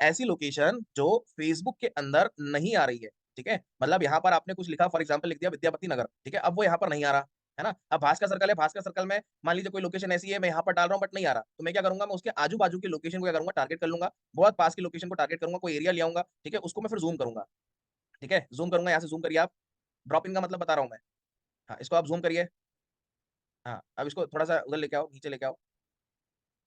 ऐसी लोकेशन जो फेसबुक के अंदर नहीं आ रही है। ठीक है, मतलब यहाँ पर आपने कुछ लिखा, फॉर एग्जांपल लिख दिया विद्यापति नगर, ठीक है, अब वो यहाँ पर नहीं आ रहा है ना। अब भास्कर सर्कल है, भास्कर सर्कल में मान लीजिए कोई लोकेशन ऐसी है, मैं यहाँ पर डाल रहा हूँ बट नहीं आ रहा, तो मैं क्या करूंगा, मैं उसके आजू बाजू की लोकेशन को क्या करूंगा, टारगेट कर लूंगा, बहुत पास की लोकेशन को टारगेट करूंगा, कोई एरिया ले आऊंगा। ठीक है, उसको मैं फिर जूम करूंगा। ठीक है, जूम करूंगा, यहाँ से जूम करिए आप, ड्रॉप इन का मतलब बता रहा हूँ मैं। हाँ, इसको आप जूम करिए। हाँ, अब इसको थोड़ा सा उधर लेके आओ, नीचे लेके आओ।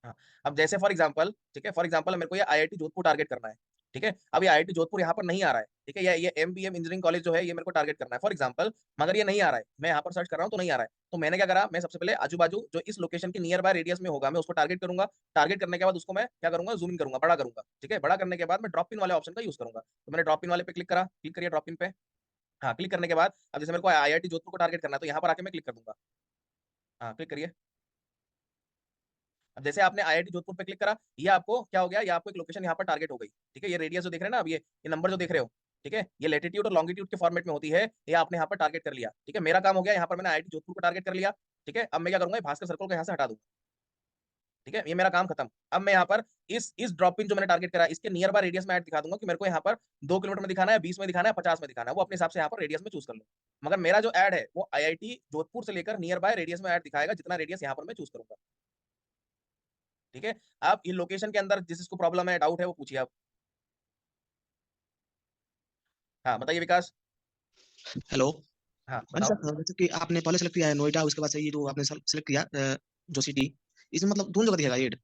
हाँ, अब जैसे फॉर एग्जांपल, ठीक है, फॉर एग्जांपल मेरे को ये आईआईटी जोधपुर टारगेट करना है। ठीक है, अब ये आईआईटी जोधपुर यहाँ पर नहीं आ रहा है। ठीक है, ये एमबीएम इंजीनियरिंग कॉलेज जो है ये मेरे को टारगेट करना है फॉर एग्जांपल, मगर ये नहीं आ रहा है, मैं यहाँ पर सर्च कर रहा हूँ तो नहीं आ रहा है। तो मैंने क्या करा, मैं सबसे पहले आजू बाजू जो इस लोकेशन के नियर बाय रेडियस में होगा मैं उसको टारगेट करूंगा। टारगेट करने के बाद उसको मैं क्या करूंगा, जूम इन करूंगा, बड़ा करूंगा। ठीक है, बड़ा करने के बाद मैं ड्रॉप इन वाले ऑप्शन का यूज करूंगा। तो मैंने ड्रॉप इन वाले पे क्लिक करा, क्लिक करिए ड्रॉप इन पे। हाँ, क्लिक करने के बाद अब जैसे मेरे को आईआईटी जोधपुर को टारगेट करना है तो यहाँ पर आके मैं क्लिक कर दूंगा। हाँ, क्लिक करिए। अब जैसे आपने आईआईटी जोधपुर पे क्लिक करा, ये आपको क्या हो गया, ये आपको एक लोकेशन यहाँ पर टारगेट हो गई। ठीक है, ये रेडियस जो देख रहे हैं ना, अब ये नंबर जो देख रहे हो, ठीक है, ये लेटीट्यूड और लॉन्गिट्यूड के फॉर्मेट में होती है, ये आपने यहाँ पर टारगेट कर लिया। ठीक है, मेरा काम हो गया, यहाँ पर मैंने आईआईटी जोधपुर को टारगेट कर लिया। ठीक है, अब मैं क्या करूंगा, भास्कर सर्कल को यहाँ से हटा दूंगा। ठीक है, ये मेरा काम खत्म। अब मैं यहाँ पर इस ड्रॉप इन जो मैंने टारगेट करा इसके नियर बाय रेडियस में ऐड दिखा दूंगा कि मेरे को यहाँ पर 2 किलोमीटर में दिखाना है, 20 में दिखाना है, 50 में दिखाना है, वो अपने हिसाब से यहाँ पर रेडियस में चूज कर लो। मगर मेरा जो ऐड है वो आईआईटी जोधपुर से लेकर नियर बाय रेडियस में ऐड दिखाएगा, जितना रेडियस यहाँ पर मैं चूज करूंगा। ठीक है, आप इन लोकेशन के अंदर जिसको प्रॉब्लम है, डाउट है, वो पूछिए आप। हाँ बताइए विकास। हेलो। हाँ हाँ जी बताओ। सर, जैसे कि आपने पहले सेलेक्ट किया है नोएडा, उसके बाद से ये जो आपने सेलेक्ट किया जो सिटी, इसमें मतलब दोनों जगह दिखेगा एड।